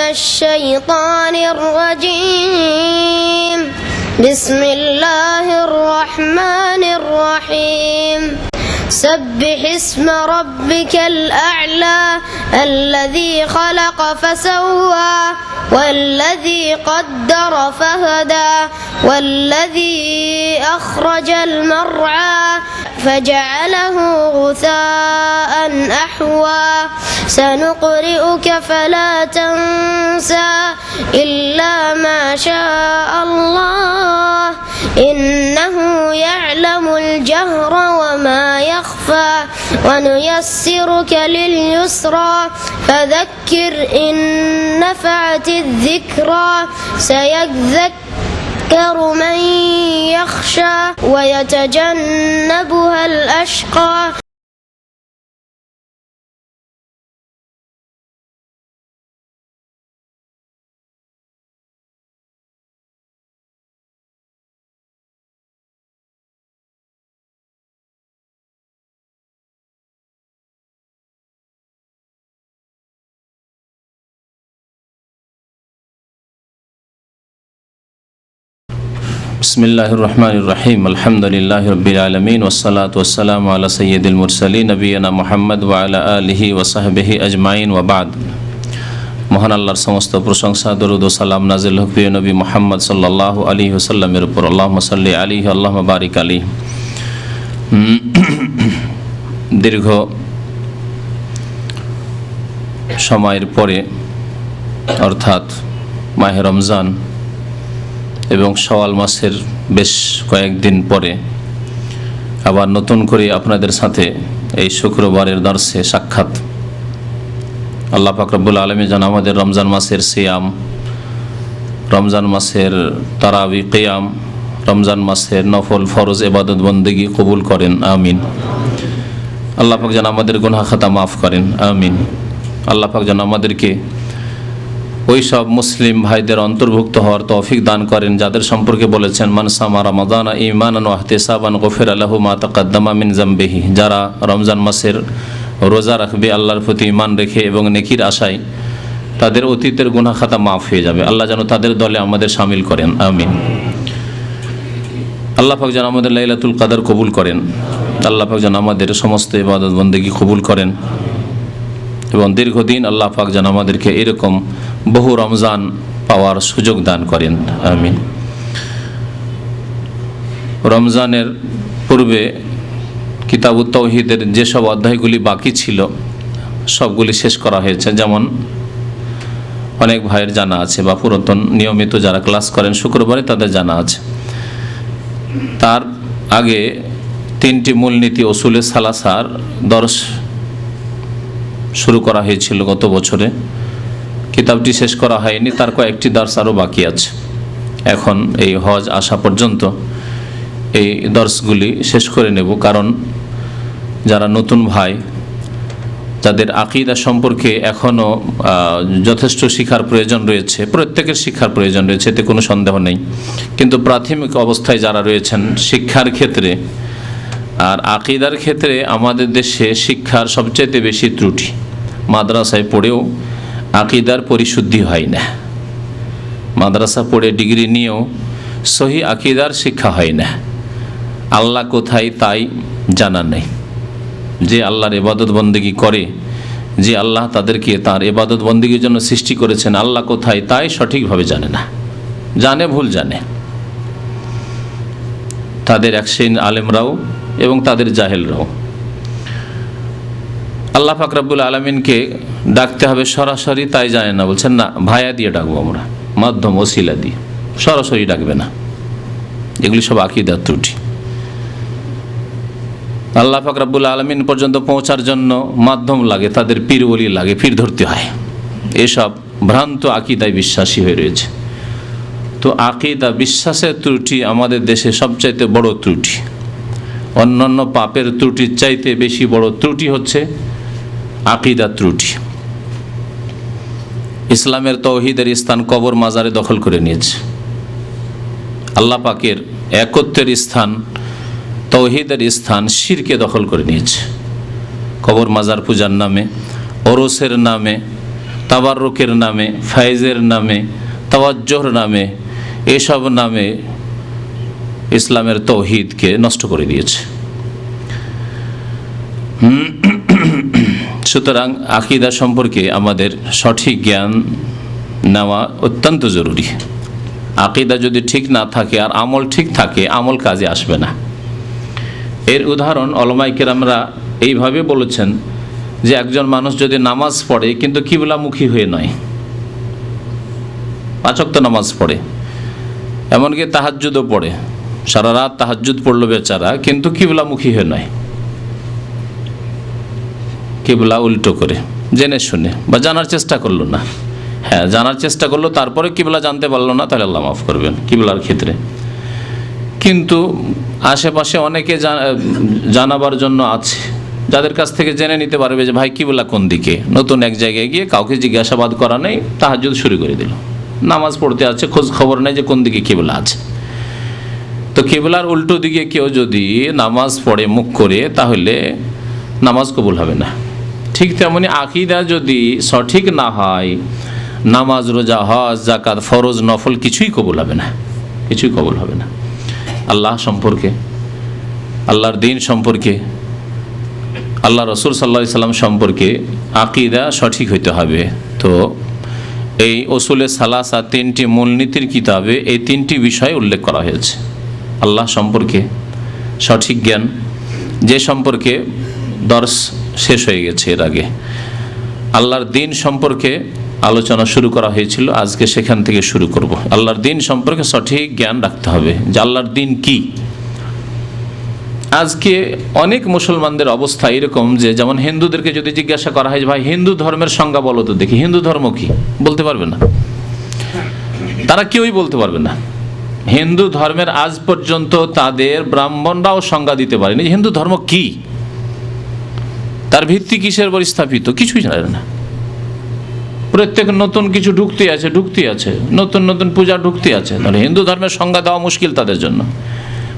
الشيطان الرجيم بسم الله الرحمن الرحيم سبح اسم ربك الأعلى الذي خلق فسوى والذي قدر فهدى والذي أخرج المرعى فجعله غثاء أحوى سنقرئك فلا تنسى إلا ما شاء الله إنه يعلم الجهر وما يخفى ونيسرك لليسرى فذكر إن نفعت الذكرى سيذكر من يخشى ويتجنبها الأشقى بسم الله الرحمن الرحيم الحمد لله رب العالمين والصلاة والسلام على سيد المرسلين نبينا محمد وعلى آله وصحبه أجمعين وبعد মহান আল্লাহর সমস্ত প্রশংসা দরুদ ও সালাম নাজিল হোক প্রিয় নবী মুহাম্মদ সাল্লাল্লাহু আলাইহি ওয়াসাল্লামের উপর আল্লাহুম্মা সাল্লি আলাইহি আল্লাহুম্মা বারিক আলাইহি। দীর্ঘ সময়ের পরে অর্থাৎ মাহে রমজান এবং শাওয়াল মাসের বেশ কয়েকদিন পরে আবার নতুন করে আপনাদের সাথে এই শুক্রবারের দর্শে সাক্ষাৎ। আল্লাহ পাক রব্বুল আলামিন যেন আমাদের রমজান মাসের সিয়াম, রমজান মাসের তারাবি কিয়াম, রমজান মাসের নফল ফরজ ইবাদত বন্দেগী কবুল করেন, আমিন। আল্লাহ পাক যেন আমাদের গুনাহ খাতা মাফ করেন, আমিন। আল্লাহ পাক যেন আমাদেরকে ওই সব মুসলিম ভাইদের অন্তর্ভুক্ত হওয়ার তৌফিক দান করেন যাদের সম্পর্কে বলেছেন মান সামা রমাদানা ঈমানান ওয়া ইহতিসাবান গুফিরা লাহু মা তাকাদ্দামা মিন যামবিহি, যারা রমজান মাসের রোজা রাখবে আল্লাহর প্রতি ঈমান রেখে এবং নেকির আশায়, তাদের অতীতের গুনাহ খাতা মাফ হয়ে যাবে। আল্লাহ যেন তাদের দলে আমাদের শামিল করেন, আমিন। আল্লাহ পাক যেন আমাদের লাইলাতুল কদর কবুল করেন, আল্লাহ পাক যেন আমাদের সমস্ত ইবাদত বন্দেগী কবুল করেন এবং দীর্ঘদিন আল্লাহ পাক যেন আমাদেরকে এরকম বহু রমজান পাওয়ার সুযোগ দান করেন, আমিন। রমজানের পূর্বে কিতাবুত তাওহীদের যেসব অধ্যায়গুলি বাকি ছিল সবগুলি শেষ করা হয়েছে, যেমন অনেক ভাইয়ের জানা আছে বা পুরাতন নিয়মিত যারা ক্লাস করেন শুক্রবারে তাদের জানা আছে। তার আগে তিনটি মূলনীতি উসুলে সালাসার দর্শ শুরু করা হয়েছিল গত বছরে, কিতাবটি শেষ করা হয়নি, তার কয়েকটি দর্শ আরও বাকি আছে। এখন এই হজ আসা পর্যন্ত এই দর্শগুলি শেষ করে নেব, কারণ যারা নতুন ভাই যাদের আকীদা সম্পর্কে এখনও যথেষ্ট শিক্ষার প্রয়োজন রয়েছে, প্রত্যেকের শিক্ষার প্রয়োজন রয়েছে, এতে কোনো সন্দেহ নেই, কিন্তু প্রাথমিক অবস্থায় যারা রয়েছেন শিক্ষার ক্ষেত্রে আর আকীদার ক্ষেত্রে আমাদের দেশে শিক্ষার সবচাইতে বেশি ত্রুটি। মাদ্রাসায় পড়েও আকীদার পরিশুদ্ধি হয় না, মাদ্রাসা পড়ে ডিগ্রি নিয়েও সহি আকীদার শিক্ষা হয় না। আল্লাহ কোথায় তাই জানা নেই, যে আল্লাহর ইবাদত বন্দেগী করে, যে আল্লাহ তাদেরকে তার ইবাদত বন্দেগীর জন্য সৃষ্টি করেছেন, আল্লাহ কোথায় তাই সঠিকভাবে জানে না, জানে ভুল জানে। তাদের এক শ্রেণীর আলেমরাও এবং তাদের জাহেলরাও। আল্লাহ পাক রব্বুল আলামিনকে ডাকতে হবে সরাসরি তাই জানে না, বলছেন না ভায়া দিয়ে ডাকবো আমরা, মাধ্যম ওসিলা দিয়ে, সরাসরি ডাকবে না। এগুলি সব আকীদার ত্রুটি। আল্লাহ পাক রব্বুল আলামিন পর্যন্ত পৌঁছার জন্য মাধ্যম লাগে, তাদের পীর ওলি লাগে, পীর ধরতে হয়। এসব ভ্রান্ত আকীদায় বিশ্বাসী হয়ে রয়েছে। তো আকীদা বিশ্বাসের ত্রুটি আমাদের দেশে সবচাইতে বড় ত্রুটি। অন্যান্য পাপের ত্রুটির চাইতে বেশি বড় ত্রুটি হচ্ছে আকীদা ত্রুটি। ইসলামের তাওহীদের স্থান কবর মাজারে দখল করে নিয়েছে। আল্লাহ পাকের একত্বের স্থান, তাওহীদের স্থান শিরকে দখল করে নিয়েছে। কবর মাজার পূজার নামে, ওরসের নামে, তাবাররুকের নামে, ফায়েজের নামে, তাওয়াজ্জুহর নামে, এসব নামে ইসলামের তৌহিদকে নষ্ট করে দিয়েছে। সুতরাং আকীদা সম্পর্কে আমাদের সঠিক জ্ঞান নেওয়া অত্যন্ত জরুরি। আকীদা যদি ঠিক না থাকে আর আমল ঠিক থাকে, আমল কাজে আসবে না। এর উদাহরণ উলামায়ে কেরামরা এইভাবে বলেছেন যে একজন মানুষ যদি নামাজ পড়ে কিন্তু কিবলামুখী হয়ে নয়, 5 ওয়াক্ত নামাজ পড়ে, এমনকি তাহাজ্জুদও পড়ে, সারা রাত তাহাজ্জুদ পড়লো বেচারা, কিন্তু কিবলামুখী হয়ে নয়, কিবলা উল্টো করে জেনে শুনে বা জানার চেষ্টা করলো না। হ্যাঁ, জানার চেষ্টা করলো, তারপরে কিবলা জানতে পারলো না, তাহলে আল্লাহ মাফ করবেন কিবলার ক্ষেত্রে। কিন্তু আশেপাশে অনেকে জানাবার জন্য আছে, যাদের কাছ থেকে জেনে নিতে পারবে যে ভাই কিবলা কোন দিকে। নতুন এক জায়গায় গিয়ে কাউকে জিজ্ঞাসাবাদ করা নেই, তাহাজ্জুদ শুরু করে দিল, নামাজ পড়তে আছে, খোঁজ খবর নেই যে কোন দিকে কিবলা আছে। তো কিবলার উল্টো দিকে কেউ যদি নামাজ পড়ে মুখ করে, তাহলে নামাজ কবুল হবে না। ঠিক তেমনি আকীদা যদি সঠিক না হয়, নামাজ, রোজা, হজ, যাকাত, ফরজ, নফল কিছুই কবুল হবে না, কিছুই কবুল হবে না। আল্লাহ সম্পর্কে, আল্লাহর দ্বীন সম্পর্কে, আল্লাহ রসুল সাল্লাল্লাহু আলাইহি সাল্লাম সম্পর্কে আকীদা সঠিক হইতে হবে। তো এই উসুলে সালাসা, 3টি মূলনীতির কিতাবে এই 3টি বিষয় উল্লেখ করা হয়েছে। আল্লাহ সম্পর্কে সঠিক জ্ঞান, যে সম্পর্কে দর্স শেষ হয়ে গেছে এর আগে। আল্লাহর দ্বীন সম্পর্কে আলোচনা শুরু করা হয়েছিল, আজকে সেখান থেকে শুরু করব। আল্লাহর দ্বীন সম্পর্কে সঠিক জ্ঞান রাখতে হবে যে আল্লাহর দ্বীন কি। আজকে অনেক মুসলমানদের অবস্থা এরকম যে, যেমন হিন্দুদেরকে যদি জিজ্ঞাসা করা হয় ভাই হিন্দু ধর্মের সংজ্ঞা বলো তো দেখি, হিন্দু ধর্ম কি, বলতে পারবে না, তারা কেউই বলতে পারবে না। হিন্দু ধর্মের আজ পর্যন্ত তাদের ব্রাহ্মণরাও সংজ্ঞা দিতে পারেনি হিন্দু ধর্ম কি, তার ভিত্তি কিসের উপর স্থাপিত, কিছুই জানে না। প্রত্যেক নতুন কিছু ঢুকতে আছে, নতুন নতুন পূজা ঢুকতে আছে, তাহলে হিন্দু ধর্মের সংজ্ঞা দেওয়া মুশকিল তাদের জন্য।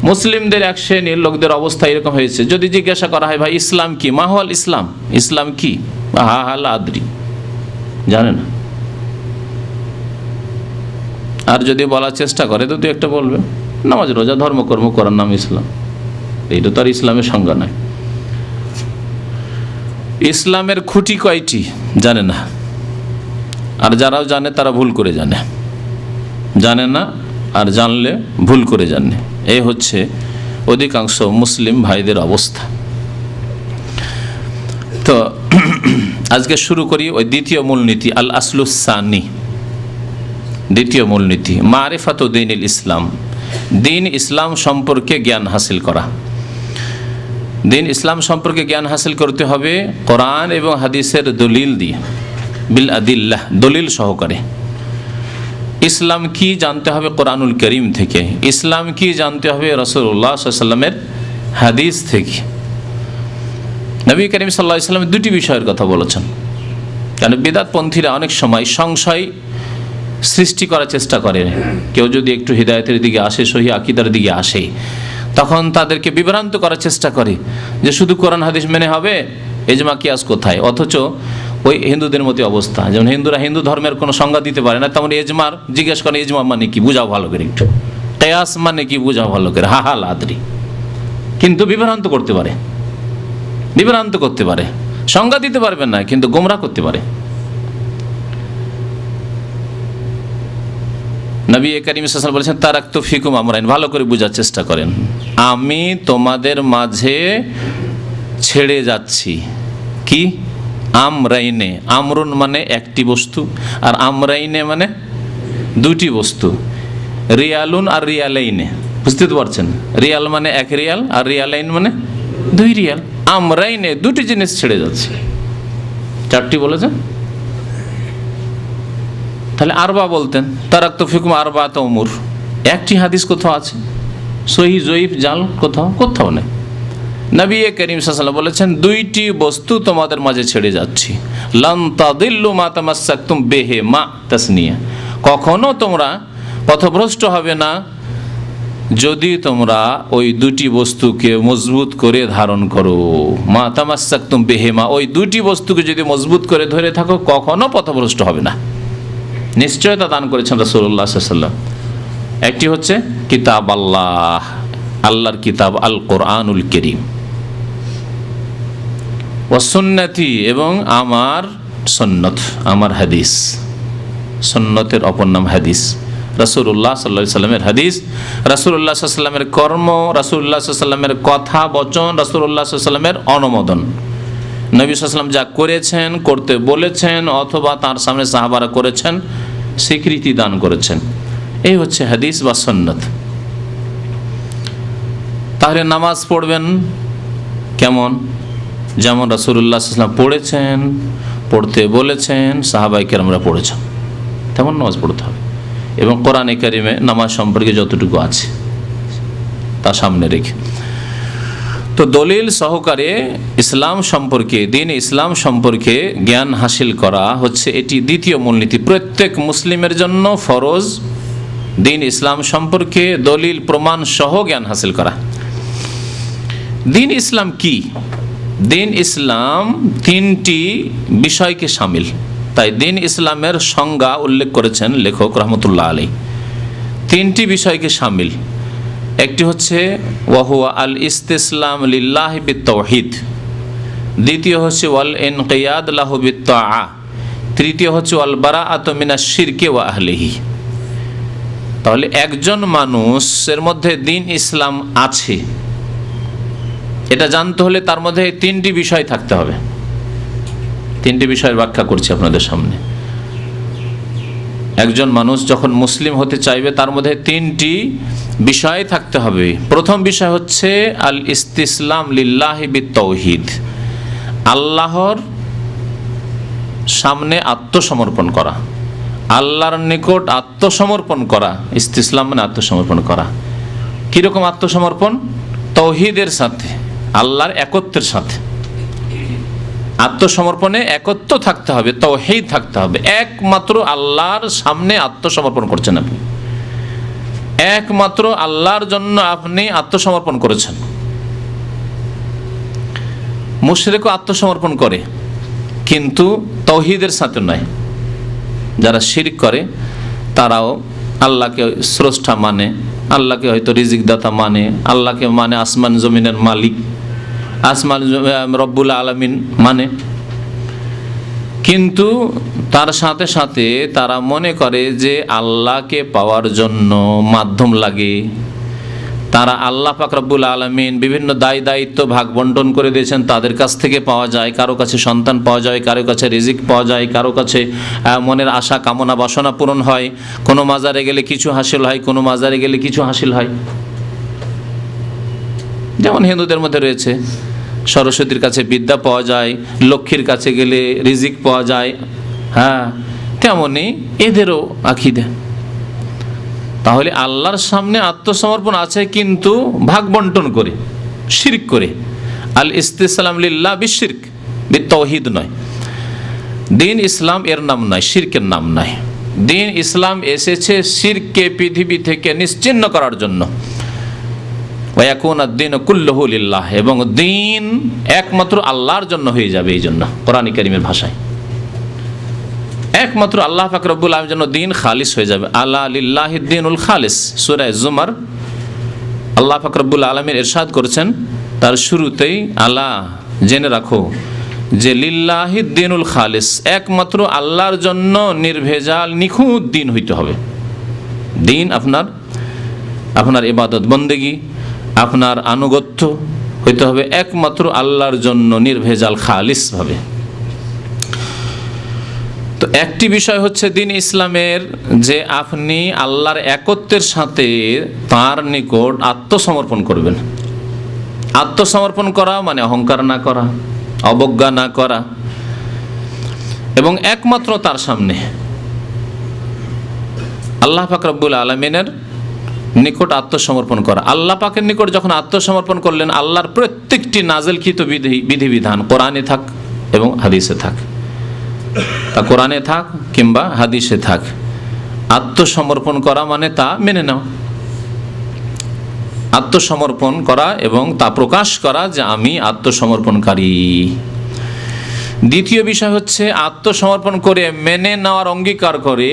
মুসলিমদের এক শ্রেণীর লোকদের অবস্থা এরকম হয়েছে, যদি জিজ্ঞাসা করা হয় ভাই ইসলাম কি, মাহুয়াল ইসলাম, ইসলাম কি, হাল আদ্রি, জানে না। আর যদি বলার চেষ্টা করে তো 2-1টা বলবে, নামাজ, রোজা, ধর্মকর্ম করার নাম ইসলাম, এইটা তো আর ইসলামের সংজ্ঞা নয়। ইসলামের খুঁটি কয়টি জানে না, আর যারাও জানে তারা ভুল করে জানে না, আর জানলে ভুল করে জানে। এই হচ্ছে অধিকাংশ মুসলিম ভাইদের অবস্থা। তো আজকে শুরু করি ওই দ্বিতীয় মূলনীতি, আল আসলুস সানি। দ্বিতীয় মূলনীতি মারিফাতু দ্বীনিল ইসলাম, দ্বীন ইসলাম সম্পর্কে জ্ঞান হাসিল করা। দ্বীন ইসলাম সম্পর্কে জ্ঞান হাসিল করতে হবে কোরআন এবং হাদিসের দলিল দিয়ে, বিল আদিল্লাহ, দলিল সহকারে। ইসলাম কি জানতে হবে কোরআনুল করিম থেকে, ইসলাম কি জানতে হবে রাসূলুল্লাহ সাল্লাল্লাহু আলাইহি ওয়াসাল্লামের হাদিস থেকে। নবী করিম সাল্লাল্লাহু আলাইহি ওয়াসাল্লাম 2টি বিষয়ের কথা বলেছেন। কারণ বিদআতপন্থীরা অনেক সময় সংশয় সৃষ্টি করার চেষ্টা করে। কেউ যদি একটু হিদায়াতের দিকে আসে, সহি আকীদার দিকে আসে, তখন তাদেরকে বিভ্রান্ত করার চেষ্টা করে যে শুধু কোরআন হাদিস মেনে হবে, ইজমা কিয়াস কোথায়। অথচ ওই হিন্দুদের মতো অবস্থা, যেমন হিন্দুরা হিন্দু ধর্মের কোনো সংজ্ঞা দিতে পারে না, তেমন ইজমার জিজ্ঞেস করেন ইজমা মানে কি, বুঝাও ভালো করে একটু, কিয়াস মানে কি বুঝাও ভালো করে, হাল আদ্রি। কিন্তু বিভ্রান্ত করতে পারে, সংজ্ঞা দিতে পারবেন না, কিন্তু গোমরাহ করতে পারে। নবী করিম সাল্লাল্লাহু আলাইহি ওয়াসাল্লাম বলেছেন তারাকতু ফিকুম আমরাইন, ভালো করে বোঝার চেষ্টা করেন, আমি তোমাদের মাঝে ছেড়ে যাচ্ছি কি, আমরাইনে, আমরুন মানে একটি বস্তু, আর আমরাইনে মানে 2টি বস্তু, রিয়ালুন আর রিয়ালাইনে, বুঝতে তো পারছেন, রিয়াল মানে 1 রিয়াল আর রিয়ালাইন মানে 2 রিয়াল। আমরাইনে 2টি জিনিস ছেড়ে যাচ্ছে, 4টি বলেছেন। তাহলে আরবা বলতেন, তারাকতু ফিকুম আরবাত উমুর, একটি হাদিস কোথাও আছে, সহি জয়ীফ জাল কোথাও নেই। নবী করিম সাল্লাল্লাহু আলাইহি ওয়াসাল্লাম বলেছেন 2টি বস্তু তোমাদের মাঝে ছেড়ে যাচ্ছি, লান তাদিল্লু মা তামাসসাকতুম বিহি, মা তাসনিয়া, কখনো তোমরা পথভ্রষ্ট হবে না যদি তোমরা ওই দুটি বস্তুকে মজবুত করে ধারণ করো, মা তামাসসাকতুম বিহিমা, ওই দুটি বস্তুকে যদি মজবুত করে ধরে থাকো কখনো পথভ্রষ্ট হবে না। নিশ্চয়তা দান করেছেন রাসূলুল্লাহ সাল্লাল্লাহু আলাইহি ওয়াসাল্লাম। একটি হচ্ছে কিতাব আল্লাহ, আল্লাহর কিতাব আল কোরআনুল কারীম, ওয়া সুন্নতি, এবং আমার সুন্নত, আমার হাদিস। সুন্নতের অপর নাম হাদিস। রাসূলুল্লাহ সাল্লাল্লাহু আলাইহি ওয়াসাল্লামের হাদিস, রাসূলুল্লাহ সাল্লাল্লাহু আলাইহি ওয়াসাল্লামের কর্ম, রাসূলুল্লাহ সাল্লাল্লাহু আলাইহি ওয়াসাল্লামের কথা বচন, রাসূলুল্লাহ সাল্লাল্লাহু আলাইহি ওয়াসাল্লামের অনুমোদন। নবী সাল্লাল্লাহু আলাইহি ওয়াসাল্লাম যা করেছেন, করতে বলেছেন, অথবা তার সামনে সাহাবারা করেছেন, স্বীকৃতি দান করেছেন, এই হচ্ছে হাদিস বা সুন্নত। তাহলে নামাজ পড়বেন কেমন? যেমন রাসূলুল্লাহ সাল্লাল্লাহু আলাইহি ওয়াসাল্লাম পড়েছেন, পড়তে বলেছেন, সাহাবায়ে কেরামরা পড়েছেন, তেমন নামাজ পড়তে হবে। এবং কোরআনে কারিমে নামাজ সম্পর্কে যতটুকু আছে তা সামনে রেখে। তো দলিল সহকারে ইসলাম সম্পর্কে, দিন ইসলাম সম্পর্কে জ্ঞান হাসিল করা হচ্ছে এটি দ্বিতীয় মূলনীতি। প্রত্যেক মুসলিমের জন্য ফরজ দিন ইসলাম সম্পর্কে দলিল প্রমাণ সহ জ্ঞান হাসিল করা। দিন ইসলাম কি? দিন ইসলাম তিনটি বিষয়কে শামিল। তাই দিন ইসলামের সংজ্ঞা উল্লেখ করেছেন লেখক রহমতুল্লাহ আলাইহি, তিনটি বিষয়কে শামিল। একটি হচ্ছে ওয়াহুয়া আল ইস্তিসলাম লিল্লাহি বিত্তাওহীদ, দ্বিতীয় হচ্ছে ওয়াল ইনকিয়াদ লাহু বিত্তাআ, তৃতীয় হচ্ছে ওয়াল বারাআতু মিনাশ শিরকি ওয়া আহলিহি। তাহলে একজন মানুষের মধ্যে দিন ইসলাম আছে এটা জানতে হলে তার মধ্যে এই তিনটি বিষয় থাকতে হবে। তিনটি বিষয়ের ব্যাখ্যা করছি আপনাদের সামনে। একজন মানুষ যখন মুসলিম হতে চাইবে তার মধ্যে তিনটি বিষয় থাকতে হবে। প্রথম বিষয় হচ্ছে আল ইস্তিসলাম লিল্লাহি বিত্তাওহীদ, আল্লাহর সামনে আত্মসমর্পণ করা, আল্লাহর নিকট আত্মসমর্পণ করা। ইস্তিসলাম মানে আত্মসমর্পণ করা। কিরকম আত্মসমর্পণ? তাওহীদের সাথে, আল্লাহর একত্বের সাথে। আত্মসমর্পণে একত্ব থাকতে হবে, তাওহীদ থাকতে হবে। একমাত্র আল্লাহর সামনে আত্মসমর্পণ করছেন আপনি, একমাত্র আল্লাহর জন্য আপনি আত্মসমর্পণ করেছেন। মুশরিকও আত্মসমর্পণ করে কিন্তু তাওহীদের সাথে নয়। যারা শিরক করে তারাও আল্লাহকে স্রষ্টা মানে, আল্লাহকে হয়তো রিজিক দাতা মানে, আল্লাহকে মানে আসমান জমিনের মালিক, আসমান রব্বুল আলামিন মানে, কিন্তু তার সাথে সাথে তারা মনে করে যে আল্লাহকে পাওয়ার জন্য মাধ্যম লাগে। তারা আল্লাহ পাক রব্বুল আলামিন বিভিন্ন দায়িত্ব ভাগ বন্টন করে দিয়েছেন, তাদের কাছ থেকে পাওয়া যায়। কারো কাছে সন্তান পাওয়া যায়, কারো কাছে রিজিক পাওয়া যায়, কারো কাছে মনের আশা কামনা বাসনা পূরণ হয়। কোনো মাজারে গেলে কিছু হাসিল হয়, কোনো মাজারে গেলে কিছু হাসিল হয়। যেমন হিন্দুদের মধ্যে রয়েছে সরস্বতীর কাছে বিদ্যা পাওয়া যায়, লক্ষ্মীর কাছে গেলে রিজিক পাওয়া যায়। হ্যাঁ, তেমনি এদেরও আকীদা। তাহলে আল্লাহর সামনে আত্মসমর্পণ আছে কিন্তু ভাগ বন্টন করে, শিরক করে। আল ইস্তিসলাম লিল্লাহ বিশিরক, বিত্তাওহীদ নয়। দিন ইসলাম এর নাম নয়, শিরকের নাম নয়। দিন ইসলাম এসেছে শিরককে পৃথিবী থেকে নিশ্চিহ্ন করার জন্য। ওয়ায়াকুনা আদ-দীনু কুল্লুহু লিল্লাহ, এবং দিন একমাত্র আল্লাহর জন্য হয়ে যাবে। এই জন্য কোরআন কারীমের ভাষায় একমাত্র আল্লাহ পাক রব্বুল আলামিনের জন্য দিন খালিস হয়ে যাবে। আলা লিল্লাহিদ দীনুল খালিস। সূরা জুমার আল্লাহ পাক রব্বুল আলামিন ইরশাদ করেছেন তার শুরুতেই, আলা জেনে রাখো যে লিল্লাহিদ দীনুল খালিস, একমাত্র আল্লাহর জন্য নির্ভেজাল নিখুঁত দিন হইতে হবে। দিন আপনার ইবাদত বন্দেগী, আপনার আনুগত্য হইতে হবে একমাত্র আল্লাহর জন্য নির্ভেজাল খালিস ভাবে। তো একটি বিষয় হচ্ছে দিন ইসলামের যে আপনি আল্লাহর একত্বের সাথে তার নিকট আত্মসমর্পণ করবেন। আত্মসমর্পণ করা মানে অহংকার না করা, অবজ্ঞা না করা, এবং একমাত্র তার সামনে আল্লাহ পাক রব্বুল আলামিনের নিকট আত্মসমর্পণ করা। আল্লাহ পাকের নিকট যখন আত্মসমর্পণ করলেন, আল্লাহর প্রত্যেকটি নাজিলকৃত বিধিবিধান কোরআনে থাক এবং হাদিসে থাক, তা কোরআনে থাক কিংবা হাদিসে থাক, আত্মসমর্পণ করা মানে তা মেনে নাও। আত্মসমর্পণ করা এবং তা প্রকাশ করা যে আমি আত্মসমর্পণকারী। দ্বিতীয় বিষয় হচ্ছে আত্মসমর্পণ করে মেনে নেওয়ার অঙ্গীকার করে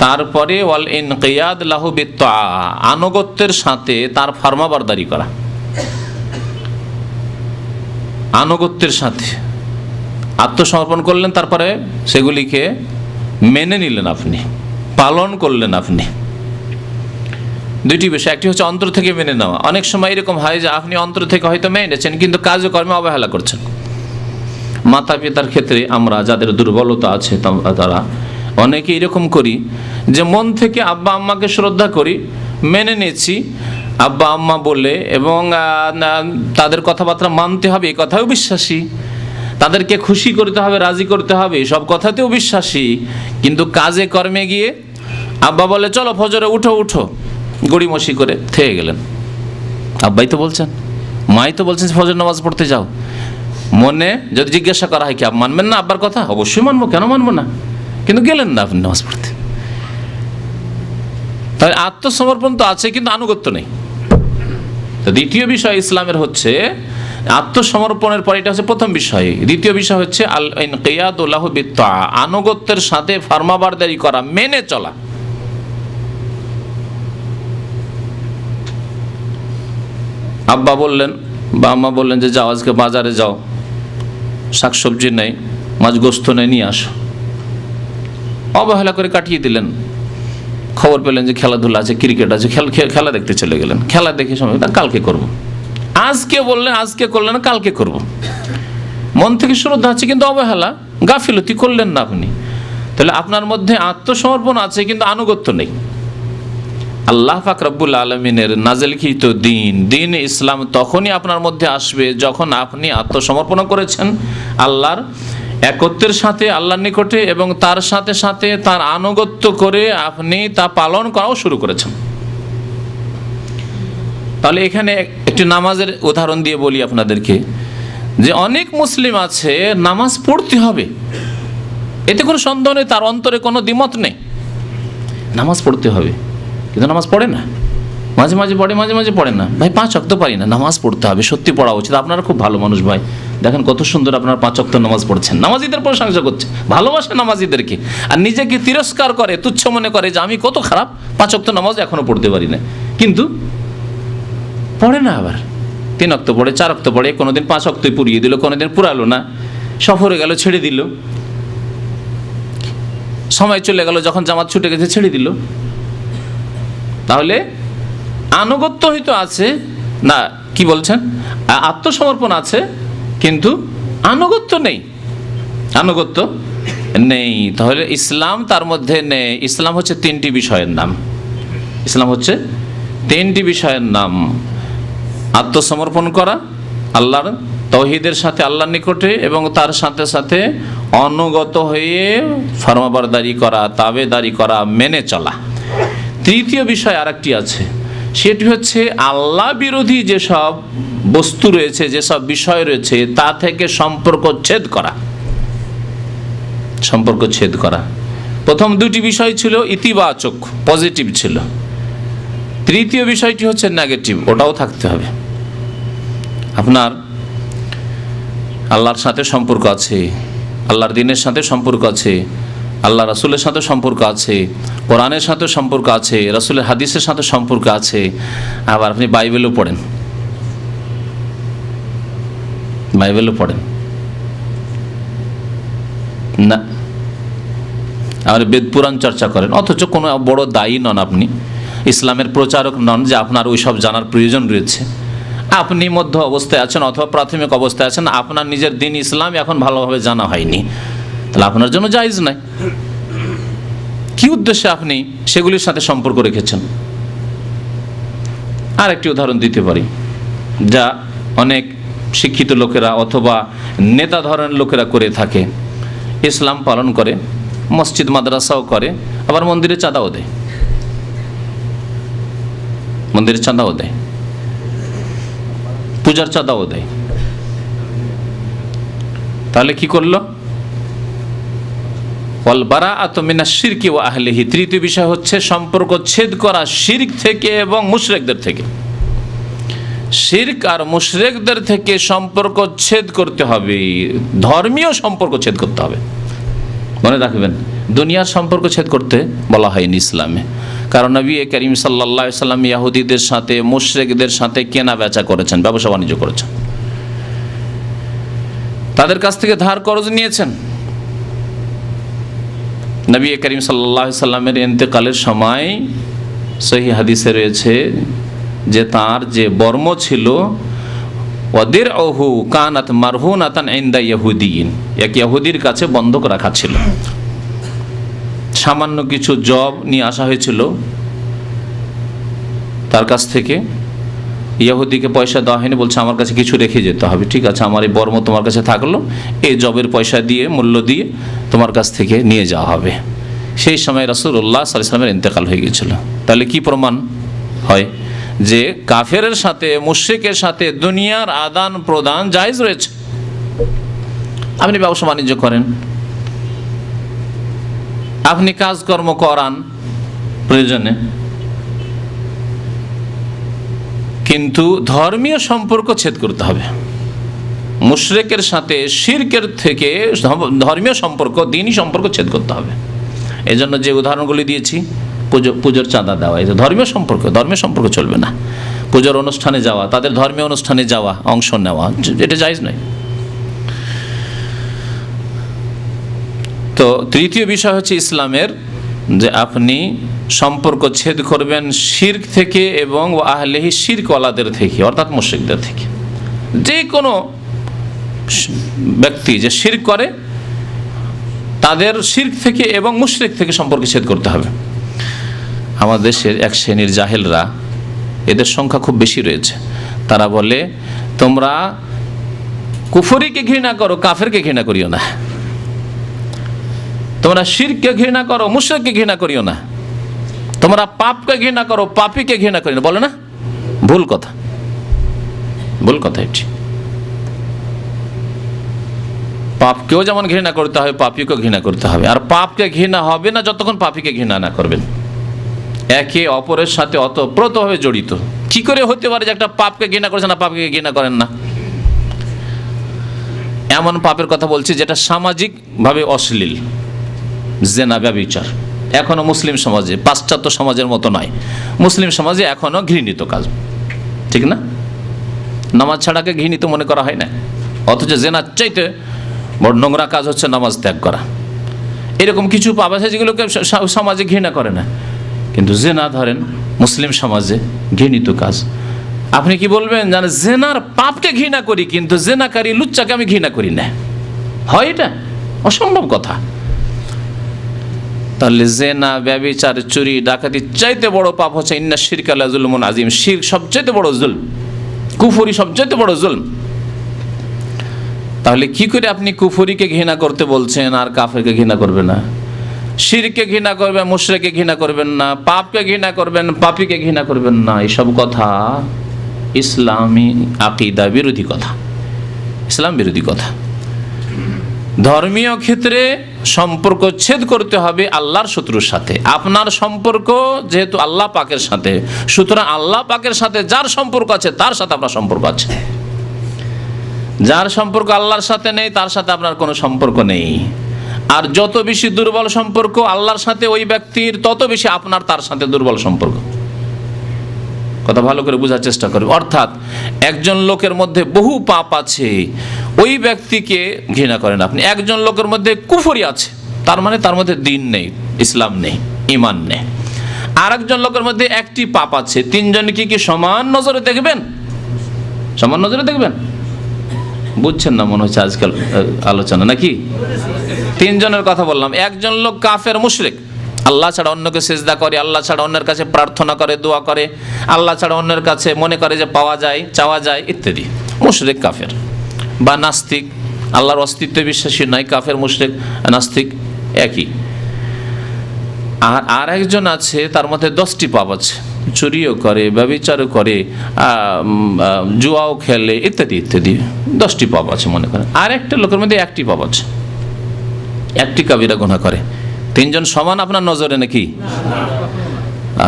তারপরে ওয়াল ইনকিয়াদ লাহু বিত্তাআ, আনুগত্যের সাথে তার ফরমাবরদারি করা। আনুগত্যের সাথে আত্মসমর্পণ করলেন, তারপরে সেগুলিকে মেনে নিলেন, আপনি পালন করলেন। আপনি দুইটি বিষয়, একটি হচ্ছে অন্তর থেকে মেনে নেওয়া। অনেক সময় এরকম হয় যে আপনি অন্তর থেকে হয়তো মেনে নিয়েছেন কিন্তু কাজকর্মে অবহেলা করছেন। মাতা পিতার ক্ষেত্রে আমরা যাদের দুর্বলতা আছে তারা অনেকে এরকম করি যে মন থেকে আব্বা আম্মাকে শ্রদ্ধা করি, মেনে নিয়েছি আব্বা আম্মা বলে, এবং তাদের কথাবার্তা মানতে হবে এই কথাও বিশ্বাসী, তাদেরকে খুশি করতে হবে, রাজি করতে হবে সব কথাতেও বিশ্বাসী, কিন্তু কাজে কর্মে গিয়ে আব্বা বলে চলো ফজরে উঠো উঠো, গড়িমসি করে থেকে গেলেন। আব্বাই তো বলছেন, মাই তো বলছেন ফজর নামাজ পড়তে যাও, মনে যদি জিজ্ঞাসা করা হয় কি আপনি মানবেন না আব্বার কথা? অবশ্যই মানবো, কেন মানবো না, কিন্তু গেলেন না আপনি নামাজ পড়তে। তাই আত্মসমর্পণ তো আছে কিন্তু আনুগত্য নেই। তো দ্বিতীয় বিষয় ইসলামের হচ্ছে আত্মসমর্পণের পর, এটা হচ্ছে প্রথম বিষয়। দ্বিতীয় বিষয় হচ্ছে আল ইনকিয়াদু লাহু বিত্তাআ, আনুগত্যের সাথে ফরমাবরদারি করা, মেনে চলা। আব্বা বললেন বা আম্মা বললেন যে যাও আজকে বাজারে যাও, শাকসবজি নেই, মাছ গোস্ত নেই, নিয়ে আসো। অবহেলা করে কাটিয়ে দিলেন। খবর পেলেন যে খেলাধুলা আছে, ক্রিকেট আছে, খেলা দেখতে চলে গেলেন। খেলা দেখে সময় কালকে করব, আজকে বললেন আজকে করলেন না, কালকে করব। মন থেকে শ্রদ্ধা আছে কিন্তু অবহেলা, গাফিলতি করলেন না আপনি। তাহলে আপনার মধ্যে আত্মসমর্পণ আছে কিন্তু আনুগত্য নেই। আল্লাহ পাক রব্বুল আলামিনের নাজিলকৃত দিন ইসলাম তখনই আপনার মধ্যে আসবে যখন আপনি আত্মসমর্পণ করেছেন আল্লাহর একত্বের সাথে, আল্লাহর নিকটে, এবং তার সাথে সাথে তার আনুগত্য করে আপনি তা পালন করাও শুরু করেছেন। তাহলে এখানে একটি নামাজের উদাহরণ দিয়ে বলি আপনাদেরকে, যে অনেক মুসলিম আছে নামাজ পড়তে হবে, এতে কোনো সন্দেহ নেই, তার অন্তরে কোনো দ্বিমত নেই, নামাজ পড়তে হবে, কিন্তু নামাজ পড়ে না। মাঝে মাঝে পড়ে, মাঝে মাঝে পড়ে না। ভাই 5 ওয়াক্ত পারি না, নামাজ পড়তে হবে, সত্যি পড়া উচিত। আপনারা খুব ভালো মানুষ ভাই, দেখেন কত সুন্দর আপনারা 5 ওয়াক্ত নামাজ পড়ছেন, নামাজিদের প্রশংসা করছে, ভালোবাসে নামাজিদেরকে, আর নিজেকে তিরস্কার করে, তুচ্ছ মনে করে যে আমি কত খারাপ, 5 ওয়াক্ত নামাজ এখনো পড়তে পারি না, কিন্তু পড়ে না। আবার 3 ওয়াক্ত পড়ে, 4 ওয়াক্ত পড়ে, কোনোদিন 5 ওয়াক্তই পুরিয়ে দিল, কোনোদিন পুরালো না, সফরে গেল ছেড়ে দিল, সময় চলে গেল, যখন জামাত ছুটে গেছে ছেড়ে দিল। তাহলে আনুগত্য হয়তো আছে না, কি বলছেন, আত্মসমর্পণ আছে কিন্তু আনুগত্য নেই, আনুগত্য নেই। তাহলে ইসলাম তার মধ্যে নেই। ইসলাম হচ্ছে 3টি বিষয়ের নাম, ইসলাম হচ্ছে 3টি বিষয়ের নাম: আত্মসমর্পণ করা আল্লাহর তাওহীদের সাথে, আল্লাহর নিকটে, এবং তার সাথে সাথে অনুগত হয়ে ফরমাবরদারি করা, তাবেদারি করা, মেনে চলা। তৃতীয় বিষয় আরেকটি আছে, সেটি হচ্ছে আল্লাহ বিরোধী যেসব বস্তু রয়েছে, যেসব বিষয় রয়েছে, তা থেকে সম্পর্ক ছেদ করা, সম্পর্ক ছেদ করা। প্রথম 2টি বিষয় ছিল ইতিবাচক, পজিটিভ ছিল। তৃতীয় বিষয়টি হচ্ছে নেগেটিভ, ওটাও থাকতে হবে। আপনার আল্লাহর সাথে সম্পর্ক আছে, আল্লাহর দ্বীনের সাথে সম্পর্ক আছে, আল্লাহ রাসূলের সাথে সম্পর্ক আছে, কোরআনের সাথে সম্পর্ক আছে, রাসূলের হাদিসের সাথে সম্পর্ক আছে, আবার আপনি বাইবেলও পড়েন, বাইবেলও পড়েন না, আর বেদ পুরাণ চর্চা করেন, অথচ কোনো বড় দায়ী নন আপনি, ইসলামের প্রচারক নন যে আপনার ওই সব জানার প্রয়োজন রয়েছে। আপনি মধ্য অবস্থায় আছেন অথবা প্রাথমিক অবস্থায় আছেন, আপনার নিজের দ্বীন ইসলাম এখন ভালোভাবে জানা হয়নি, তাহলে আপনার জন্য জায়েজ নাই। কি উদ্দেশ্যে আপনি সেগুলির সাথে সম্পর্ক রেখেছেন? আর একটি উদাহরণ দিতে পারি, যা অনেক শিক্ষিত লোকেরা অথবা নেতা ধরনের লোকেরা করে থাকে। ইসলাম পালন করে, মসজিদ মাদ্রাসাও করে, আবার মন্দিরে চাঁদাও দেয়, মন্দিরে চাঁদাও দেয়, পূজার চাঁদাও দেয়। তাহলে কি করলো? ওয়াল বারাআতু মিনাশ শিরকি ওয়া আহলিহি। তৃতীয় বিষয় হচ্ছে সম্পর্ক ছেদ করা শিরক থেকে এবং মুশরিকদের থেকে। শিরক আর মুশরিকদের থেকে সম্পর্ক ছেদ করতে হবে, ধর্মীয় সম্পর্ক ছেদ করতে হবে। মনে রাখবেন, দুনিয়ার সম্পর্ক ছেদ করতে বলা হয়নি ইসলামে, কারণ নবী করিম সাল্লাল্লাহু আলাইহি সাল্লাম ইহুদিদের সাথে মুশরিকদের সাথে কেনা বেচা করেছেন, ব্যবসা বাণিজ্য করেছেন, তাদের কাছ থেকে ধার কর্জ নিয়েছেন। নবী করিম সাল্লাল্লাহু আলাইহি সাল্লামের ইন্তেকালের সময় সহিহ হাদিসে রয়েছে যে তার যে বর্ম ছিল ওয়াদিরউহু কানাত মারহুনাতান ইনদা ইহুদিয়িন, এক ইহুদির কাছে বন্ধক রাখা ছিল। সামান্য কিছু জব নিয়ে আসা হয়েছিল তার কাছ থেকে, ইহুদিকে পয়সা দেওয়া হয়নি, বলছে আমার কাছে কিছু রেখে যেতে হবে। ঠিক আছে, আমার এই বর্ম তোমার কাছে থাকলো, এই জবের পয়সা দিয়ে, মূল্য দিয়ে তোমার কাছ থেকে নিয়ে যাওয়া হবে। সেই সময় রাসূলুল্লাহ সাল্লাল্লাহু আলাইহি ওয়াসাল্লামের ইন্তেকাল হয়ে গিয়েছিল। তাহলে কি প্রমাণ হয় যে কাফেরের সাথে মুশরিকের সাথে দুনিয়ার আদান প্রদান জায়েজ রয়েছে। আপনি ব্যবসা বাণিজ্য করেন, আপনি কাজকর্ম করান প্রয়োজনে, কিন্তু ধর্মীয় সম্পর্ক ছেদ করতে হবে। মুশরিকের সাথে শিরকের থেকে ধর্মীয় সম্পর্ক, দ্বীনি সম্পর্ক ছেদ করতে হবে। এই জন্য যে উদাহরণগুলি দিয়েছি, পুজোর চাঁদা দেওয়া, এই ধর্মীয় সম্পর্ক চলবে না। পুজোর অনুষ্ঠানে যাওয়া, তাদের ধর্মীয় অনুষ্ঠানে যাওয়া, অংশ নেওয়া, এটা জায়েজ নয়। তো তৃতীয় বিষয় হচ্ছে ইসলামের যে আপনি সম্পর্ক ছেদ করবেন শিরক থেকে এবং আহলেহি শিরকওয়ালাদের থেকে, অর্থাৎ মুশরিকদের থেকে। যে কোনো ব্যক্তি যে শিরক করে তাদের শিরক থেকে এবং মুশরিক থেকে সম্পর্ক ছেদ করতে হবে। আমাদের দেশের এক শ্রেণীর জাহেলরা, এদের সংখ্যা খুব বেশি রয়েছে, তারা বলে তোমরা কুফরিকে ঘৃণা করো, কাফেরকে ঘৃণা করিও না। তোমরা শিরককে ঘৃণা করো, মুশরিককে ঘৃণা করিও না। তোমরা পাপকে ঘৃণা করো, পাপীকে ঘৃণা করিও না। বলে না? ভুল কথা, ভুল কথা এটি। পাপকেও যেমন ঘৃণা করতে হবে, পাপীকেও ঘৃণা করতে হবে। আর পাপকে ঘৃণা হবে না যতক্ষণ পাপীকে ঘৃণা না করবেন। একে অপরের সাথে অতপ্রতভাবে জড়িত। কি করে হতে পারে যে একটা পাপকে ঘৃণা করেছেন না পাপকে ঘৃণা করেন না? এমন পাপের কথা বলছি যেটা সামাজিকভাবে অশ্লীল, জেনা, ব্যভিচার। এখনো মুসলিম সমাজে, পাশ্চাত্য সমাজের মতো নয়, মুসলিম সমাজে এখনো ঘৃণিত কাজ, ঠিক না? নামাজ ছাড়াকে ঘৃণিত মনে করা হয় না, অথচ জেনার চাইতে বড় নোংরা কাজ হচ্ছে নামাজ ত্যাগ করা। এরকম কিছু পাপ আছে যেগুলোকে সমাজে ঘৃণা করে না, কিন্তু জেনা ধরেন মুসলিম সমাজে ঘৃণিত কাজ। আপনি কি বলবেন জানেন জেনার পাপকে ঘৃণা করি কিন্তু জেনাকারী লুচ্চাকে আমি ঘৃণা করি না? হয় এটা? অসম্ভব কথা। তাহলে জেনা, ব্যভিচার, চুরি, ডাকাতি চাইতে বড় পাপ হচ্ছে ইন্না শিরকা লাযুলমুন আযীম। শিরক সবচেয়ে বড় জুলম, কুফরি সবচেয়ে বড় জুলম। তাহলে কি করে আপনি কুফরিকে ঘৃণা করতে বলছেন আর কাফেরকে ঘৃণা করবে না? শিরকে ঘৃণা করবেন, মুশরিককে ঘৃণা করবেন না, পাপকে ঘৃণা করবেন, পাপীকে ঘৃণা করবেন না, এসব কথা ইসলামী আকীদা বিরোধী কথা, ইসলাম বিরোধী কথা। ধর্মীয় ক্ষেত্রে সম্পর্ক ছেদ করতে হবে আল্লাহর শত্রুর সাথে। আপনার সম্পর্ক যেহেতু আল্লাহ পাকের সাথে, সুতরাং আল্লাহ পাকের সাথে যার সম্পর্ক আছে তার সাথে আপনার সম্পর্ক আছে। যার সম্পর্ক আল্লাহর সাথে নেই তার সাথে আপনার কোনো সম্পর্ক নেই। আর যত বেশি দুর্বল সম্পর্ক আল্লাহর সাথে ওই ব্যক্তির, তত বেশি আপনার তার সাথে দুর্বল সম্পর্ক। কথা ভালো করে বোঝার চেষ্টা করবে। অর্থাৎ একজন লোকের মধ্যে বহু পাপ আছে, ওই ব্যক্তিকে ঘৃণা করেন আপনি। একজন লোকের মধ্যে কুফরি আছে, তার মানে তার মধ্যে দ্বীন নেই, ইসলাম নেই, ঈমান নেই। আর একজন লোকের মধ্যে একটি পাপ আছে, তিনজনকে কি সমান নজরে দেখবেন? সমান নজরে দেখবেন? বুঝছেন না মনে হচ্ছে আজকাল আলোচনা, নাকি? তিনজনের কথা বললাম। একজন লোক কাফের, মুশরিক, আল্লাহ ছাড়া অন্যকে সিজদা করে, আল্লাহ ছাড়া অন্যের কাছে প্রার্থনা করে, দোয়া করে, আল্লাহ ছাড়া অন্যের কাছে মনে করে যে পাওয়া যায়, চাওয়া যায় ইত্যাদি। মুশরিক, কাফের। বা নাস্তিক, আল্লাহর অস্তিত্বে বিশ্বাসী নয়, কাফের, মুশরিক, নাস্তিক একই। আর একজন আছে তার মধ্যে 10টি পাপ আছে, চুরিও করে, ব্যভিচারও করে, জুয়াও খেলে ইত্যাদি ইত্যাদি, 10টি পাপ আছে মনে করেন। আর একটা লোকের মধ্যে একটি পাপ আছে, একটি কাবিরা গুনাহ করে। তিনজন সমান আপনার নজরে নাকি?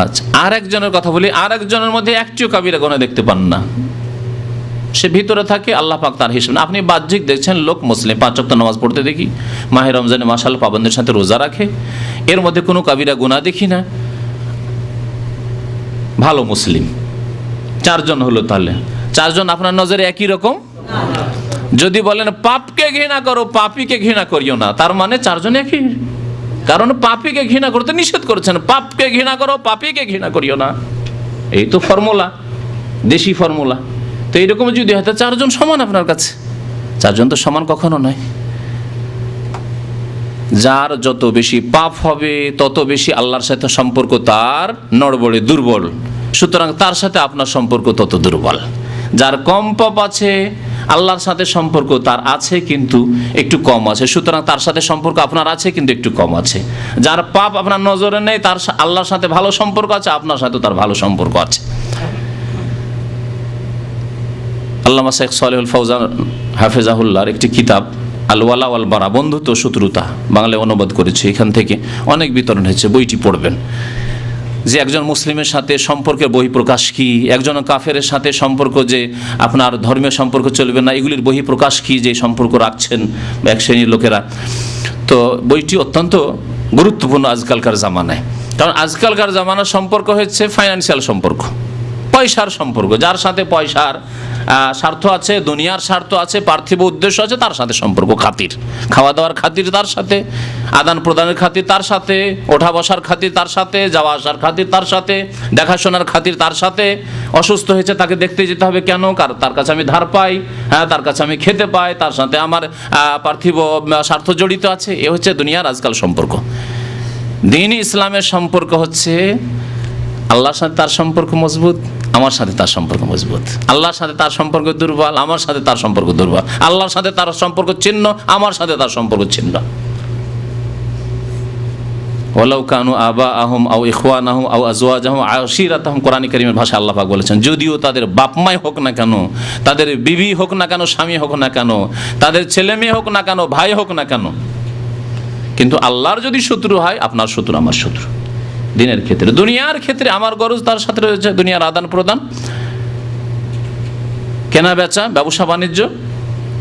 আচ্ছা, আর একজনের কথা বলি। আর একজনের মধ্যে একটিও কাবিরা গুনাহ দেখতে পান না, সে ভিতরে থাকে, আল্লাহ পাক তার হিসাব না। আপনি বাহ্যিক দেখছেন লোক মুসলিম, 5 ওয়াক্ত নামাজ পড়তে দেখি, মাহে রমজানে মাশাআল্লাহ পাবন্দের সাথে রোজা রাখে, এর মধ্যে কোনো কাবিরা গুনাহ দেখি না, ভালো মুসলিম। 4 জন হলো, তাহলে 4 জন আপনার নজরে একই রকম? যদি বলেন পাপকে ঘৃণা করো, পাপীকে ঘৃণা করিও না, তার মানে 4 জন একই। কারণ পাপীকে ঘৃণা করতে নিষেধ করেছেন, পাপকে ঘৃণা করো, পাপীকে ঘৃণা করিও না। এই তো ফর্মুলা, দেশি ফর্মুলা। তো এইরকম যদি হয় 4 জন সমান আপনার কাছে? 4 জন তো সমান কখনো নয়। যার যত বেশি পাপ হবে তত বেশি আল্লাহর সাথে সম্পর্ক তার নড়বড়ে, দুর্বল, সুতরাং তার সাথে আপনার সম্পর্ক তত দুর্বল। যার কম পাপ আছে আল্লাহর সাথে সম্পর্ক তার আছে কিন্তু একটু কম আছে, সুতরাং তার সাথে সম্পর্ক আপনার আছে কিন্তু একটু কম আছে। যার পাপ আপনার নজরে নেই তার আল্লাহর সাথে ভালো সম্পর্ক আছে, আপনার সাথে তার ভালো সম্পর্ক আছে। আল্লামা শেখ সালেহুল ফৌজান হাফেজাহুল্লাহর একটি কিতাব আল ওয়ালা ওয়াল বারা, বন্ধুত্ব শত্রুতা, বাংলায় অনুবাদ করেছে, এখান থেকে অনেক বিতরণ হয়েছে, বইটি পড়বেন। যে একজন মুসলিমের সাথে সম্পর্কের বহিঃপ্রকাশ কি, একজন কাফেরের সাথে সম্পর্ক, যে আপনার ধর্মীয় সম্পর্ক চলবে না, এগুলির বহিঃপ্রকাশ কি যে সম্পর্ক রাখছেন এক শ্রেণীর লোকেরা। তো বইটি অত্যন্ত গুরুত্বপূর্ণ আজকালকার জামানায়, কারণ আজকালকার জামানার সম্পর্ক হচ্ছে ফাইন্যান্সিয়াল সম্পর্ক, পয়সার সম্পর্ক। যার সাথে পয়সার স্বার্থ আছে, দুনিয়ার স্বার্থ আছে, পার্থিব উদ্দেশ্য আছে, তার সাথে সম্পর্ক খাতির, খাওয়া দাওয়ার খাতির তার সাথে, আদান প্রদানের খাতির তার সাথে, ওঠা বসার খাতির তার সাথে, যাওয়া আসার খাতির তার সাথে, দেখাশোনার খাতির তার সাথে। অসুস্থ হয়েছে তাকে দেখতে যেতে হবে কেন? কারণ তার কাছে আমি ধার পাই, হ্যাঁ, তার কাছে আমি খেতে পাই, তার সাথে আমার পার্থিব স্বার্থ জড়িত আছে। এ হচ্ছে দুনিয়ার আজকাল সম্পর্ক। দ্বীন ইসলামের সম্পর্ক হচ্ছে আল্লাহর সাথে তার সম্পর্ক মজবুত, আমার সাথে তার সম্পর্ক মজবুত। আল্লাহর সাথে তার সম্পর্ক দুর্বল, আমার সাথে তার সম্পর্ক দুর্বল। আল্লাহর সাথে তার সম্পর্ক ছিন্ন, আমার সাথে তার সম্পর্ক ছিন্ন। ওয়ালাউ কানু আবাআহুম আও ইখওয়ানাহুম আও আজওয়াজাহুম আও আশিরাতাহুম, কোরআন কারীমের ভাষায় আল্লাহ পাক বলেছেন, যদিও তাদের বাপ মাই হোক না কেন, তাদের বিবি হোক না কেন, স্বামী হোক না কেন, তাদের ছেলে মেয়ে হোক না কেন, ভাই হোক না কেন, কিন্তু আল্লাহর যদি শত্রু হয়, আপনার শত্রু আমার শত্রু। দিনের ক্ষেত্রে, দুনিয়ার ক্ষেত্রে আমার গরজ তার সাথে রয়েছে, দুনিয়ার আদান প্রদান, কেনা বেচা, ব্যবসা বাণিজ্য,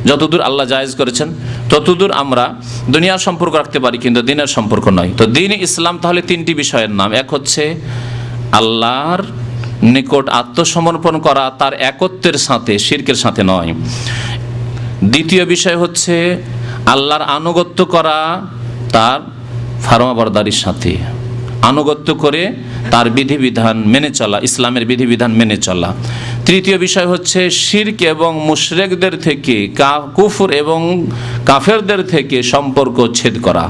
যতদূর আল্লাহ জায়েজ করেছেন ততদূর আমরা দুনিয়ার সম্পর্ক রাখতে পারি, কিন্তু দিনের সম্পর্ক নয়। তো দ্বীন ইসলাম তাহলে 3টি বিষয়ের নাম। এক হচ্ছে আল্লাহর নিকট আত্মসমর্পণ করা, তার একত্বের সাথে, শিরকের সাথে নয়। দ্বিতীয় বিষয় হচ্ছে আল্লাহর আনুগত্য করা, তার ফরমাবরদারির সাথে আনুগত্য করে তার বিধিবিধান মেনে চলা, ইসলামের বিধিবিধান মেনে চলা। তৃতীয় বিষয় হচ্ছে শিরক এবং মুশরিকদের থেকে, কুফর এবং কাফেরদের থেকে সম্পর্ক ছেদ করা।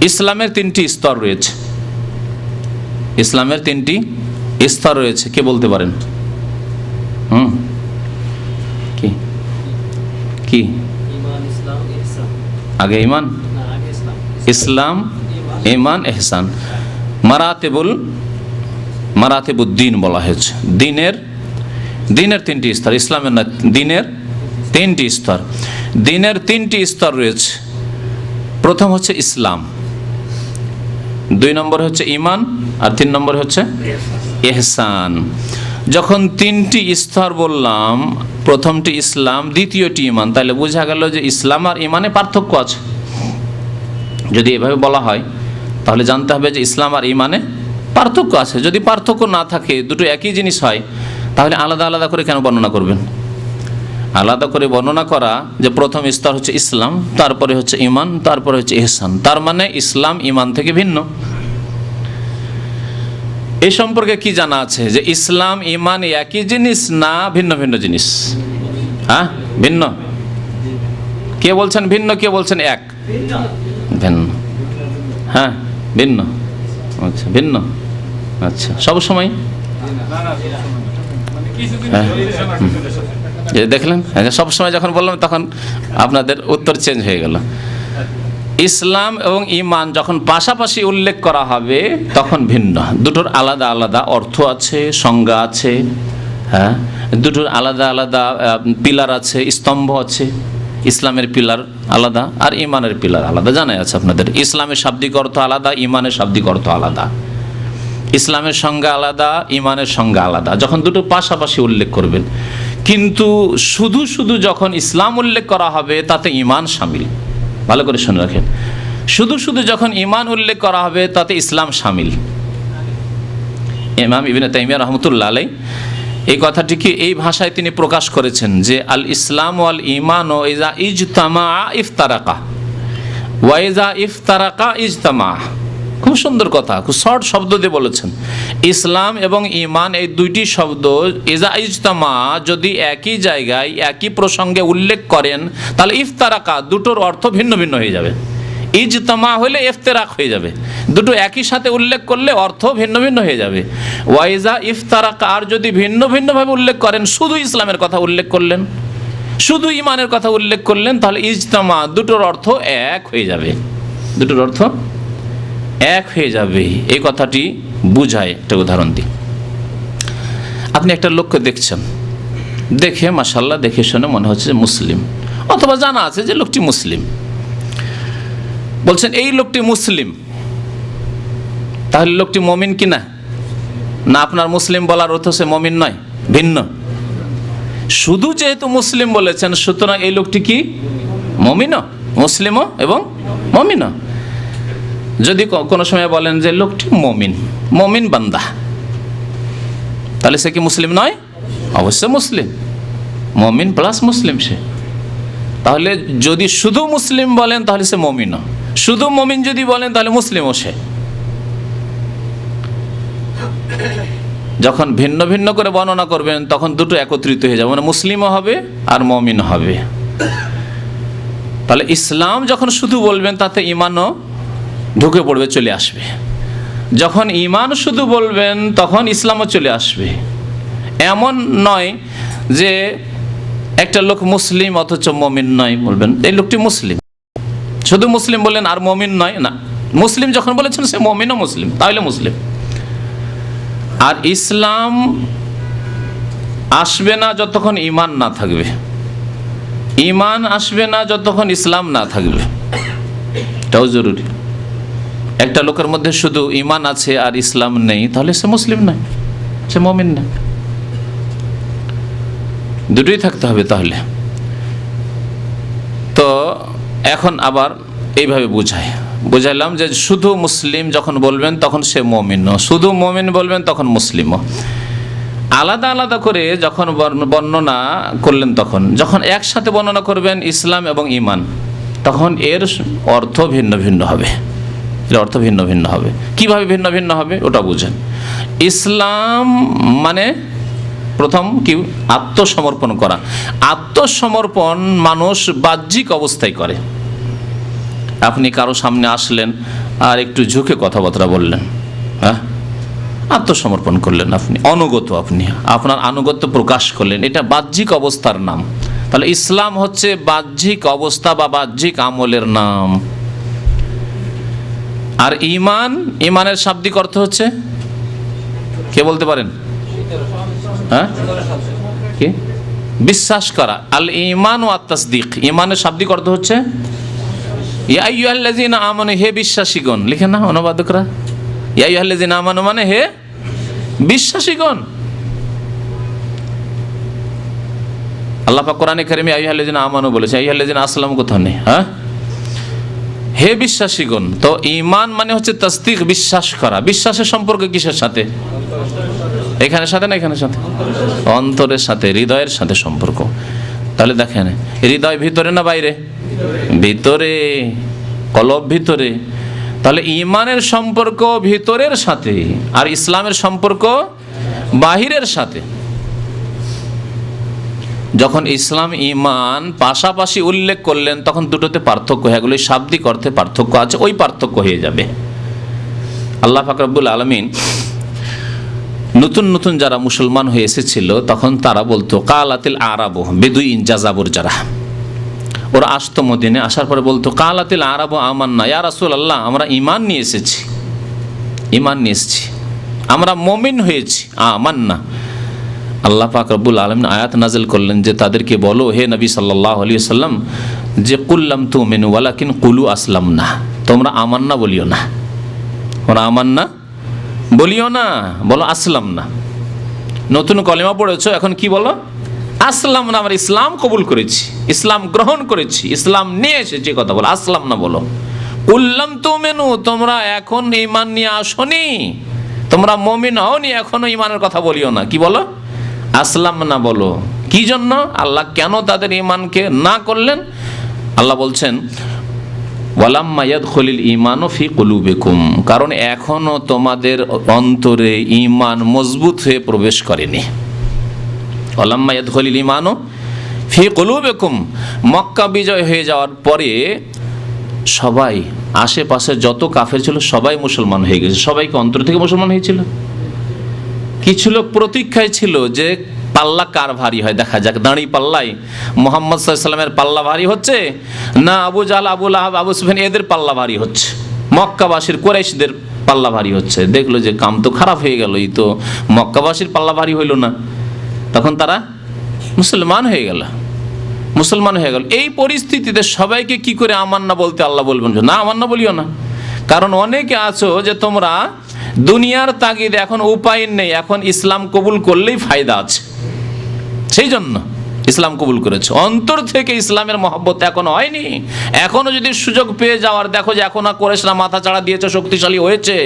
ইসলামের 3টি স্তর রয়েছে, ইসলামের 3টি স্তর রয়েছে। কে বলতে পারেন? কি কি আগে ইমান, ইসলাম, ইমান, ইহসান, মারাতিবুদ্দিন বলা হয়েছে। দিনের 3টি স্তর, ইসলামের না, দিনের 3টি স্তর। দিনের 3টি স্তর রয়েছে। প্রথম হচ্ছে ইসলাম, 2 নম্বর হচ্ছে ইমান, আর 3 নম্বর হচ্ছে ইহসান। যখন 3টি স্তর বললাম, প্রথমটি ইসলাম, দ্বিতীয়টি ইমান, তাহলে বোঝা গেল যে ইসলাম আর ইমানে পার্থক্য আছে। যদি এভাবে বলা হয় তাহলে জানতে হবে যে ইসলাম আর ইমানে পার্থক্য আছে। যদি পার্থক্য না থাকে, দুটো একই জিনিস হয়, তাহলে আলাদা আলাদা করে কেন বর্ণনা করবেন? আলাদা করে বর্ণনা করা যে প্রথম স্তর হচ্ছে ইসলাম, তারপরে হচ্ছে ইমান, তারপরে হচ্ছে ইহসান, তার মানে ইসলাম ইমান থেকে ভিন্ন। এই সম্পর্কে কি জানা আছে যে ইসলাম ইমান একই জিনিস না ভিন্ন ভিন্ন জিনিস? হ্যাঁ, ভিন্ন। কে বলছেন ভিন্ন, কে বলছেন এক? ভিন্ন। হ্যাঁ, ভিন্ন। আচ্ছা, ভিন্ন। আচ্ছা, সব সময় দেখলেন, সব সময় যখন বললাম তখন আপনাদের উত্তর চেঞ্জ হয়ে গেল। ইসলাম এবং ঈমান যখন পাশাপাশি উল্লেখ করা হবে তখন ভিন্ন, দুটোর আলাদা আলাদা অর্থ আছে, সংজ্ঞা আছে, হ্যাঁ, দুটোর আলাদা আলাদা পিলার আছে, স্তম্ভ আছে। ইসলামের পিলার আলাদা আর ঈমানের পিলার আলাদা, জানাই আছে আপনাদের। ইসলামের শাব্দিক অর্থ আলাদা, ঈমানের শাব্দিক অর্থ আলাদা। ইসলামের সংজ্ঞা আলাদা, ঈমানের সংজ্ঞা আলাদা, যখন দুটো পাশাপাশি উল্লেখ করবেন। কিন্তু শুধু শুধু যখন ইসলাম উল্লেখ করা হবে তাতে ঈমান শামিল। ভালো করে শুনে রাখেন, শুধু শুধু যখন ঈমান উল্লেখ করা হবে তাতে ইসলাম শামিল। ইমাম ইবনে তাইমিয়া রাহমাতুল্লাহ আলাইহি এই কথাটিকে এই ভাষায় তিনি প্রকাশ করেছেন যে আল ইসলাম ওয়াল ঈমান ইজা ইজতামা ইফতারাকা ওয়া ইজা ইফতারাকা ইজতামা। খুব সুন্দর কথা, খুব শর্ট শব্দ দিয়ে বলেছেন। ইসলাম এবং ঈমান এই দুইটি শব্দ ইজা ইজতামা যদি একই জায়গায় একই প্রসঙ্গে উল্লেখ করেন তাহলে ইফতারাকা দুটোর অর্থ ভিন্ন ভিন্ন হয়ে যাবে। ইজতামা হলে ইফতেরাক হয়ে যাবে, দুটো একই সাথে উল্লেখ করলে অর্থ ভিন্ন ভিন্ন হয়ে যাবে। ওয়াইজা ইফতারাকা আর যদি ভিন্ন ভিন্নভাবে উল্লেখ করেন, শুধু ইসলামের কথা উল্লেখ করলেন, শুধু ঈমানের কথা উল্লেখ করলেন, তাহলে ইজতামা দুটোর অর্থ এক হয়ে যাবে, দুটোর অর্থ এক হয়ে যাবে। এই কথাটি বুঝায়। একটা উদাহরণ দিই। আপনি একটা লোককে দেখছেন, দেখে মাশাআল্লাহ দেখে শুনে মনে হচ্ছে যে মুসলিম, অথবা জানা আছে যে লোকটি মুসলিম। বলছেন এই লোকটি মুসলিম, তাহলে লোকটি মমিন কিনা? না, আপনার মুসলিম বলার অর্থ সে মমিন নয়, ভিন্ন। শুধু যেহেতু মুসলিম বলেছেন সুতরাং এই লোকটি কি মমিনও, মুসলিমও এবং মমিনও। যদি কোনো সময় বলেন যে লোকটি মমিন, মমিন বান্দা, তাহলে সে কি মুসলিম নয়? অবশ্যই মুসলিম, মমিন প্লাস মুসলিম সে। তাহলে যদি শুধু মুসলিম বলেন তাহলে সে মমিনও, শুধু মমিন যদি বলেন তাহলে মুসলিমও সে। যখন ভিন্ন ভিন্ন করে বর্ণনা করবেন তখন দুটো একত্রিত হয়ে যাবে, মানে মুসলিমও হবে আর মমিন হবে। তাহলে ইসলাম যখন শুধু বলবেন তাতে ঈমানও ঢুকে পড়বে, চলে আসবে। যখন ঈমান শুধু বলবেন তখন ইসলামও চলে আসবে। এমন নয় যে একটা লোক মুসলিম অথচ মমিন নয়, বলবেন এই লোকটি মুসলিম, শুধু মুসলিম বললেন আর মমিন নয়। না, মুসলিম যখন বলেছেন সে মমিনও মুসলিম, তাহলে মুসলিম। আর ইসলাম আসবে না যতক্ষণ ঈমান না থাকবে, ঈমান আসবে না যতক্ষণ ইসলাম না থাকবে, এটাও জরুরি। একটা লোকের মধ্যে শুধু ঈমান আছে আর ইসলাম নেই, তাহলে সে মুসলিম নয়, সে মুমিন না। দুটোই থাকতে হবে। তাহলে তো এখন আবার এইভাবে বুঝাইলাম যে শুধু মুসলিম যখন বলবেন তখন সে মুমিনও, শুধু মুমিন বলবেন তখন মুসলিমও। আলাদা আলাদা করে যখন বর্ণনা করলেন, তখন যখন একসাথে বর্ণনা করবেন ইসলাম এবং ঈমান, তখন এর অর্থ ভিন্ন ভিন্ন হবে, এর অর্থ ভিন্ন ভিন্ন হবে। কিভাবে ভিন্ন ভিন্ন হবে ওটা বুঝেন। ইসলাম মানে প্রথম কি? আত্মসমর্পণ করা। আত্মসমর্পণ মানুষ বাহ্যিক অবস্থায় করে। আপনি কারো সামনে আসলেন আর একটু ঝুঁকে কথাবার্তা বললেন, হ্যাঁ, আত্মসমর্পণ করলেন, আপনি অনুগত, আপনি আপনার আনুগত্য প্রকাশ করলেন, এটা বাহ্যিক অবস্থার নাম। তাহলে ইসলাম হচ্ছে বাহ্যিক অবস্থা বা বাহ্যিক আমলের নাম। আর ঈমান, ঈমানের শাব্দিক অর্থ হচ্ছে, কে বলতে পারেন? হ্যাঁ, কি? বিশ্বাস করা। আল ঈমান ওয়া তাসদীক, ঈমানের শাব্দিক অর্থ হচ্ছে ইয়া আইয়ুহাল্লাযীনা আমানু, হে বিশ্বাসীগণ। লিখেন না অনুবাদকরা, ইয়া আইয়ুহাল্লাযীনা আমানু মানে হে বিশ্বাসীগণ। আল্লাহ পাক কোরআনে কারিমে ইয়া আইয়ুহাল্লাযীনা আমানু বলেছে, ইয়া আইয়ুহাল্লাযীনা আসলামু কোথাও নেই। হ্যাঁ, হে বিশ্বাসীগণ। তো ঈমান মানে হচ্ছে তাসদীক, বিশ্বাস করা। বিশ্বাসের সম্পর্ক কিসের সাথে? এখানের সাথে না এখানের সাথে? অন্তরের সাথে, হৃদয়ের সাথে সম্পর্ক। তাহলে দেখেন, হৃদয় ভিতরে না বাইরে? ভিতরে, কলব ভিতরে। তাহলে ঈমানের সম্পর্ক ভিতরের সাথে আর ইসলামের সম্পর্ক বাহিরের সাথে। যখন ইসলাম ঈমান পাশাপাশি উল্লেখ করলেন তখন দুটোতে পার্থক্য হয়ে গেল। শাব্দিক অর্থে পার্থক্য আছে, ওই পার্থক্য হয়ে যাবে। আল্লাহ পাক রব্বুল আলামিন নতুন নতুন যারা মুসলমান হয়ে এসেছিল তখন তারা বলতো কালাতিল আরাবু, বেদুইন যাযাবর যারা, ওরা আসতো মদিনে, আসার পরে বলতো কালাতিল আরাবু আমান্না, ইয়া রাসূলুল্লাহ আমরা ঈমান নিয়ে এসেছি, ঈমান নিয়ে এসেছি, আমরা মুমিন হয়েছি, আমান্না। আল্লাহ পাক রব্বুল আলামিন আয়াত নাযিল করলেন যে তাদেরকে বলো হে নবী সাল্লাল্লাহু আলাইহি ওয়াসাল্লাম যে কুল্লাম তুমিনু ওয়ালাকিন কুলু আসলামনা, তোমরা আমান্না বলিও না, তোমরা আমান্না বলিও না, বলো আসলাম না। নতুন কলেমা পড়েছো, এখন কি বলো? আসলাম না, আমরা ইসলাম কবুল করেছি, ইসলাম গ্রহণ করেছি, ইসলাম নিয়ে এসেছি, কথা বলো আসলাম না বলো। কুল্লাম তুমিনু, তোমরা এখন ঈমান নিয়ে আসনি, তোমরা মুমিন হওনি, এখনো ঈমানের কথা বলিও না। কি বলো? আসলাম না বলো। কি জন্য? আল্লাহ কেন তাদের ঈমানকে না করলেন? আল্লাহ বলছেন ওয়ালাম্মা ইয়াদখুলিল ঈমানু ফি কুলুবিকুম, কারণ এখনো তোমাদের অন্তরে ঈমান মজবুত হয়ে প্রবেশ করেনি। ওয়ালাম্মা ইয়াদখুলিল ঈমানু ফি কুলুবিকুম, মক্কা বিজয় হয়ে যাওয়ার পরে সবাই আশেপাশে যত কাফের ছিল সবাই মুসলমান হয়ে গেছে। সবাইকে অন্তর থেকে মুসলমান হয়েছিল। কিছু লোক প্রতীক্ষায় ছিল যে পাল্লা কার ভারী হয়, দেখা যাক দাঁড়ি পাল্লাই মুহাম্মদ সাল্লাল্লাহু আলাইহি ওয়াসাল্লামের পাল্লা ভারী হচ্ছে না আবু জাহল, আবু লাহাব, আবু সুফিয়ান এদের পাল্লা ভারী হচ্ছে, মক্কাবাসীর কুরাইশদের পাল্লা ভারী হচ্ছে। দেখলো যে কাম তো খারাপ হয়ে গেল, এই তো মক্কাবাসীর পাল্লা ভারী হইল না, তখন তারা মুসলমান হয়ে গেল। এই পরিস্থিতিতে সবাইকে কি করে আমান্না বলতে আল্লাহ বলবেন না আমান্না বলিও না? কারণ অনেকে আছো যে তোমরা দুনিয়ার তাগিদে এখন উপায় নেই, এখন ইসলাম কবুল করলেই ফায়দা আছে, সেই জন্য ইসলাম কবুল করেছে। অন্তর থেকে ইসলামের মহব্বত এখনো হয়নি। এখনো যদি সুযোগ পেয়ে যাওয়ার, দেখো যে এখন কুরাইশরা মাথা চাড়া দিয়েছে, শক্তিশালী হয়েছে,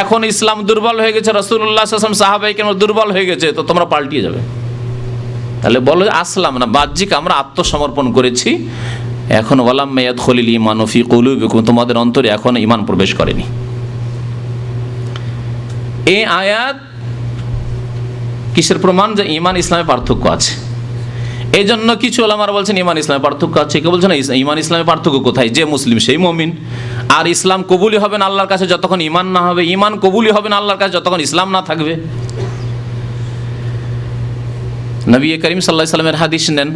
এখন ইসলাম দুর্বল হয়ে গেছে, রাসূলুল্লাহ সাল্লাল্লাহু আলাইহি ওয়াসাল্লাম সাহাবায়ে কেরাম দুর্বল হয়ে গেছে, তো তোমরা পাল্টিয়ে যাবে। তাহলে বলো আসলাম না, বাহ্যিক আমরা আত্মসমর্পণ করেছি, এখন ওয়ালাম্মা ইয়াদখুলিল ঈমানু ফি কুলুবিকুম, তোমাদের অন্তরে এখন ঈমান প্রবেশ করেনি। এই আয়াত কিসের প্রমাণ? যে ঈমান ইসলামে পার্থক্য আছে। এই জন্য কিছু ওলামারা বলছেন ঈমান ইসলামে পার্থক্য আছে, কেউ বলছেন ঈমান ইসলামে পার্থক্য কোথায়? যে মুসলিম সেই মুমিন। আর ইসলাম কবুলই হবে না আল্লাহর কাছে যতক্ষণ ঈমান না হবে, ঈমান কবুলই হবে না আল্লাহর কাছে যতক্ষণ ইসলাম না থাকবে। নবী করিম সাল্লাল্লাহু আলাইহি সাল্লামের হাদিস নেন,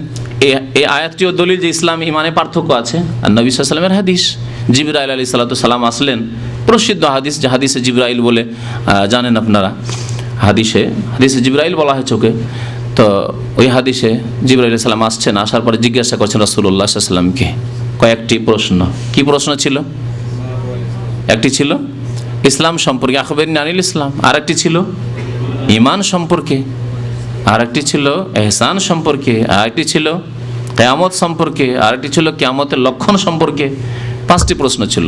এই আয়াতটিও দলিল যে ইসলাম ঈমানে পার্থক্য আছে। আর নবী সাল্লাল্লাহু আলাইহি সাল্লামের হাদিস, জিবরাইল আলাইহিস সালাম আসলেন, প্রসিদ্ধ হাদিস, যে হাদিসে জিবরাইল বলে জানেন আপনারা, হাদিসে জিবরাইল বলা হয়েছে ওকে। তো ওই হাদিসে জিবরাইল আলাইহিস সালাম আসছেন, আসার পরে জিজ্ঞাসা করছেন রাসূলুল্লাহ সাল্লাল্লাহু আলাইহি সাল্লামকে কয়েকটি প্রশ্ন। কি প্রশ্ন ছিল? একটি ছিল ইসলাম সম্পর্কে, আখবিরনি আনিল ইসলাম, আর একটি ছিল ঈমান সম্পর্কে, আর একটি ছিল ইহসান সম্পর্কে, আর একটি ছিল কিয়ামত সম্পর্কে, আর একটি ছিল কিয়ামতের লক্ষণ সম্পর্কে। 5টি প্রশ্ন ছিল।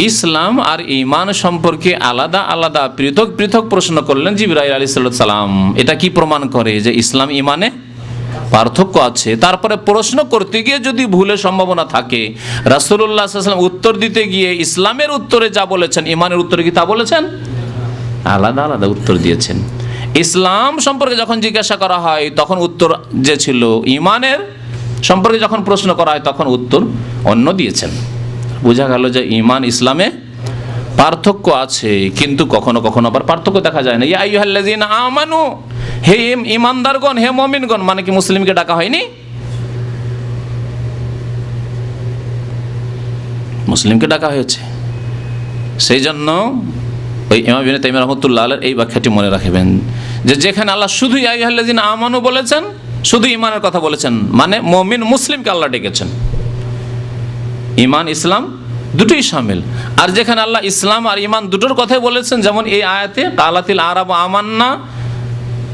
ইসলাম আর ঈমান সম্পর্কে আলাদা আলাদা পৃথক পৃথক প্রশ্ন করলেন জিবরাইল আলাইহিস সালাম। এটা কি প্রমাণ করে? যে ইসলাম ঈমানে পার্থক্য আছে। তারপরে প্রশ্ন করতে গিয়ে যদি ভুলের সম্ভাবনা থাকে, রাসূলুল্লাহ সাল্লাল্লাহু আলাইহি ওয়াসাল্লাম উত্তর দিতে গিয়ে ইসলামের উত্তরে যা বলেছেন, ঈমানের উত্তরে কি তা বলেছেন? আলাদা আলাদা উত্তর দিয়েছেন। ইসলাম সম্পর্কে যখন জিজ্ঞাসা করা হয় তখন উত্তর যে ছিল, ঈমানের সম্পর্কে যখন প্রশ্ন করা হয় তখন উত্তর অন্য দিয়েছেন। বোঝা গেল যে ঈমান ইসলামে পার্থক্য আছে, কিন্তু কখনো কখনো আবার পার্থক্য দেখা যায় না। ইয়া আইয়ুহাল্লাযীনা আমানু, হে ঈমানদারগণ, হে মুমিনগণ, মানে কি মুসলিমকে ডাকা হয়নি? মুসলিমকে ডাকা হয়েছে। সেই জন্য ওই ইমাম ইবনে তাইমিয়া রাহমাতুল্লাহ আলাইহি এই ব্যাখ্যাটি মনে রাখবেন, যে যেখানে আল্লাহ শুধু ইয়া আইয়ুহাল্লাযীনা আমানু বলেছেন, শুধু ঈমানের কথা বলেছেন, মানে মুমিন মুসলিমকে আল্লাহ ডেকেছেন। ঈমান ইসলাম দুটোই শামিল। আর যেখানে আল্লাহ ইসলাম আর ঈমান দুটোর কথাই বলেছেন, যেমন এই আয়াতে কালাতিল আরাবু আমান্না,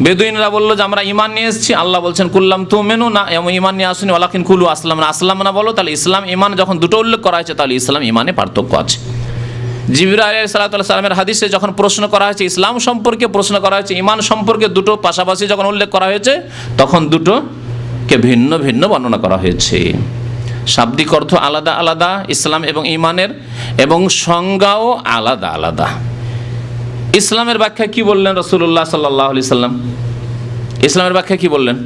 বেদুইনরা বললো যে আমরা ঈমান নিয়ে এসেছি, আল্লাহ বলছেন কুল্লাম তুমিনু, না ঈমান নিয়ে আসুনি, ওয়ালাকিন কুলু আসলামনা, আসলাম না বলো। তাহলে ইসলাম ঈমান যখন দুটো উল্লেখ করা হয়েছে, তাহলে ইসলাম ঈমানে পার্থক্য আছে। জিবরাইল আলাইহিস সালামের হাদিসে যখন প্রশ্ন করা হয়েছে ইসলাম সম্পর্কে, প্রশ্ন করা হয়েছে ঈমান সম্পর্কে, দুটো পাশাপাশি যখন উল্লেখ করা হয়েছে তখন দুটোকে ভিন্ন ভিন্ন বর্ণনা করা হয়েছে। শাব্দিক অর্থ আলাদা আলাদা ইসলাম এবং ঈমানের, এবং সংজ্ঞাও আলাদা আলাদা। ইসলামের ব্যাখ্যা কি বললেন রাসূলুল্লাহ সাল্লাল্লাহু আলাইহি সাল্লাম? ইসলামের ব্যাখ্যা কি বললেন?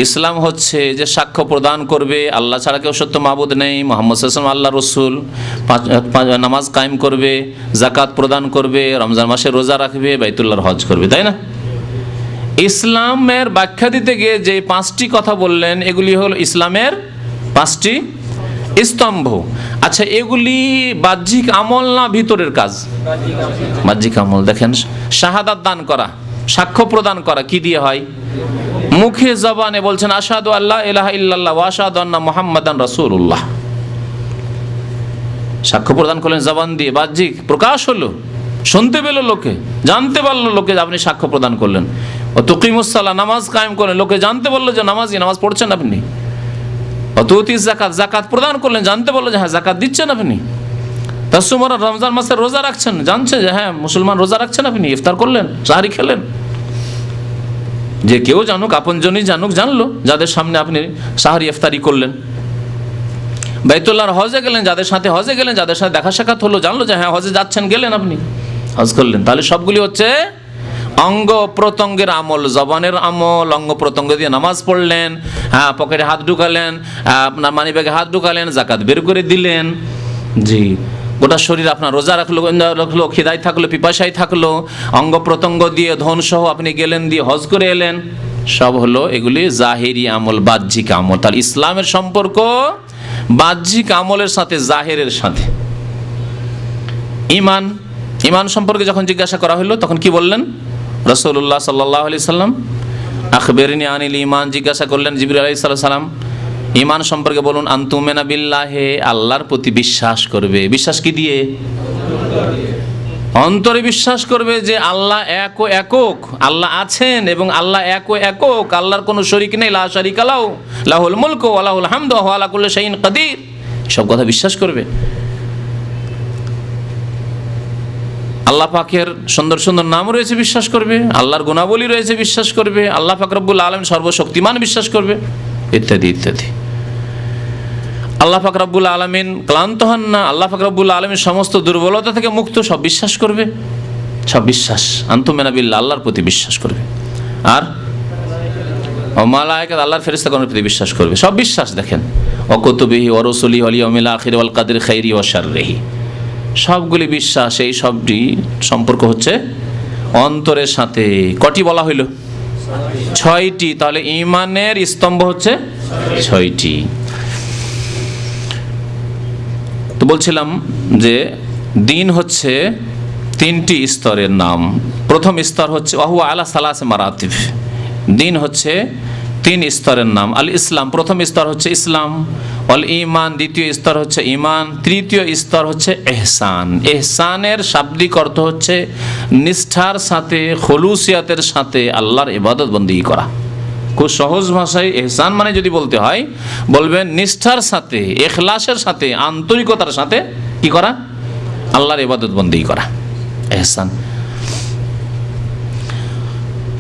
ইসলাম হচ্ছে যে সাক্ষ্য প্রদান করবে আল্লাহ ছাড়া কেউ সত্য মাবুদ নেই, মুহাম্মদ সাল্লাল্লাহু আলাইহি ওয়াসাল্লাম আল্লাহ রসুল, নামাজ কায়েম করবে, যাকাত প্রদান করবে, রমজান মাসে রোজা রাখবে, বাইতুল্লাহর হজ করবে, তাই না? ইসলামের ব্যাখ্যা দিতে গিয়ে যে 5টি কথা বললেন, এগুলি হলো ইসলামের 5টি স্তম্ভ। আচ্ছা, এগুলি বাহ্যিক আমল না ভিতরের কাজ? বাহ্যিক আমল। দেখেন, শাহাদাত দান করা, সাক্ষ্য প্রদান করা কি দিয়ে হয়? মুখে জবানে বলছেন আশহাদু আল্লা ইলাহা ইল্লাল্লাহ ওয়া আশহাদু আন্না মুহাম্মাদান রাসূলুল্লাহ, সাক্ষ্য প্রদান করলেন জবান দিয়ে, বাহ্যিক প্রকাশ হলো। শুনতে পেল লোকে, জানতে পারলো লোকে, আপনি সাক্ষ্য প্রদান করলেন। ও তুকিমুসসালাহ, নামাজ কায়েম করলেন, লোকে জানতে পারলো যে নামাজ পড়ছেন আপনি। ও তুতি যাকাত, যাকাত প্রদান করলেন, জানতে পারলো যে হ্যাঁ যাকাত দিচ্ছেন আপনি। তাসুমরা, রমজান মাসে রোজা রাখছেন, জানছে যে হ্যাঁ মুসলমান রোজা রাখছেন আপনি, ইফতার করলেন, সাহারি খেলেন। যে কেউ জানুক, আপনজনই জানুক, জানলো যাদের সামনে আপনি সাহারি ইফতারি করলেন। বাইতুল্লাহর হজে গেলেন, যাদের সাথে হজে গেলেন, যাদের সাথে দেখা সাক্ষাৎ হলো, জানলো যে হ্যাঁ হজে যাচ্ছেন, গেলেন আপনি, হজ করলেন। তাহলে সবগুলি হচ্ছে অঙ্গ প্রত্যঙ্গের আমল, জবানের আমল। অঙ্গ প্রত্যঙ্গ দিয়ে নামাজ পড়লেন, হ্যাঁ পকেটে হাত ঢুকালেন, আপনার মানিব্যাগে হাত ঢুকালেন, জাকাত বের করে দিলেন, জি গোটা শরীর আপনার রোজা রাখলো, খিদায় থাকলো, পিপাসায় থাকলো, অঙ্গ প্রত্যঙ্গ দিয়ে ধন সহ আপনি গেলেন, দিয়ে হজ করে এলেন। সব হলো এগুলি জাহেরি আমল, বাহ্যিক আমল। তাহলে ইসলামের সম্পর্ক বাহ্যিক আমলের সাথে, জাহেরের সাথে। ইমান সম্পর্কে যখন জিজ্ঞাসা করা হলো তখন কি বললেন রাসূলুল্লাহ সাল্লাল্লাহু আলাইহি সাল্লাম? আখবিরনি আনিল ঈমান, জিজ্ঞাসা করলেন জিবরিল আলাইহিস সালাম, ঈমান সম্পর্কে বলুন। আনতুমিনা বিল্লাহি, আল্লাহর প্রতি বিশ্বাস করবে। বিশ্বাস কি দিয়ে? অন্তরে বিশ্বাস করবে যে আল্লাহ এক ও একক, আল্লাহ আছেন এবং আল্লাহ এক ও একক, আল্লাহর কোনো শরীক নেই, লা শারিকা লাহু, লাহুল মুলকু ওয়া লাহুল হামদু ওয়া হুয়া আলা কুল্লি শাইইন কাদির। সব কথা বিশ্বাস করবে। আল্লাহ পাকের সুন্দর সুন্দর নাম রয়েছে, বিশ্বাস করবে। আল্লাহর গুণাবলী রয়েছে, বিশ্বাস করবে। আল্লাহ পাক রব্বুল আলামিন সর্বশক্তিমান, বিশ্বাস করবে, ইত্যাদি ইত্যাদি। আল্লাহ পাক রব্বুল আলামিন ক্লান্ত হন না, আল্লাহ পাক রব্বুল আলামিন সমস্ত দুর্বলতা থেকে মুক্ত, সব বিশ্বাস করবে। সব বিশ্বাস, আনতুমিনা বিল্লাহ, আল্লাহর প্রতি বিশ্বাস করবে। আর ও মালায়েকাত, আল্লাহর ফেরেশতাগণের প্রতি বিশ্বাস করবে। সব বিশ্বাস। দেখেন, ও কুতুবিহি ওয়া রুসুলিহি ওয়াল ইয়াউমিল আখির ওয়াল কদরি খাইরি ওয়া শাররিহি, সবগুলি বিশ্বাস। এই সবটি সম্পর্ক হচ্ছে অন্তরের সাথে। কটি বলা হইল? 6টি। তাহলে ঈমানের স্তম্ভ হচ্ছে 6টি। তো বলছিলাম যে দিন হচ্ছে 3টি স্তরের নাম। প্রথম স্তর হচ্ছে ওয়াহুয়া আলা সালাসে মারাতিব, দিন হচ্ছে 3 স্তরের নাম। আল ইসলাম, প্রথম স্তর হচ্ছে ইসলাম। অল ঈমান, দ্বিতীয় স্তর হচ্ছে ঈমান। তৃতীয় স্তর হচ্ছে ইহসান। ইহসানের শাব্দিক অর্থ হচ্ছে নিষ্ঠার সাথে, খুলুসিয়াতের সাথে আল্লাহর ইবাদত বন্দেগী করা। খুব সহজ ভাষায় ইহসান মানে যদি বলতে হয়, বলবেন নিষ্ঠার সাথে, ইখলাসের সাথে, আন্তরিকতার সাথে কি করা? আল্লাহর ইবাদত বন্দেগী করা, ইহসান।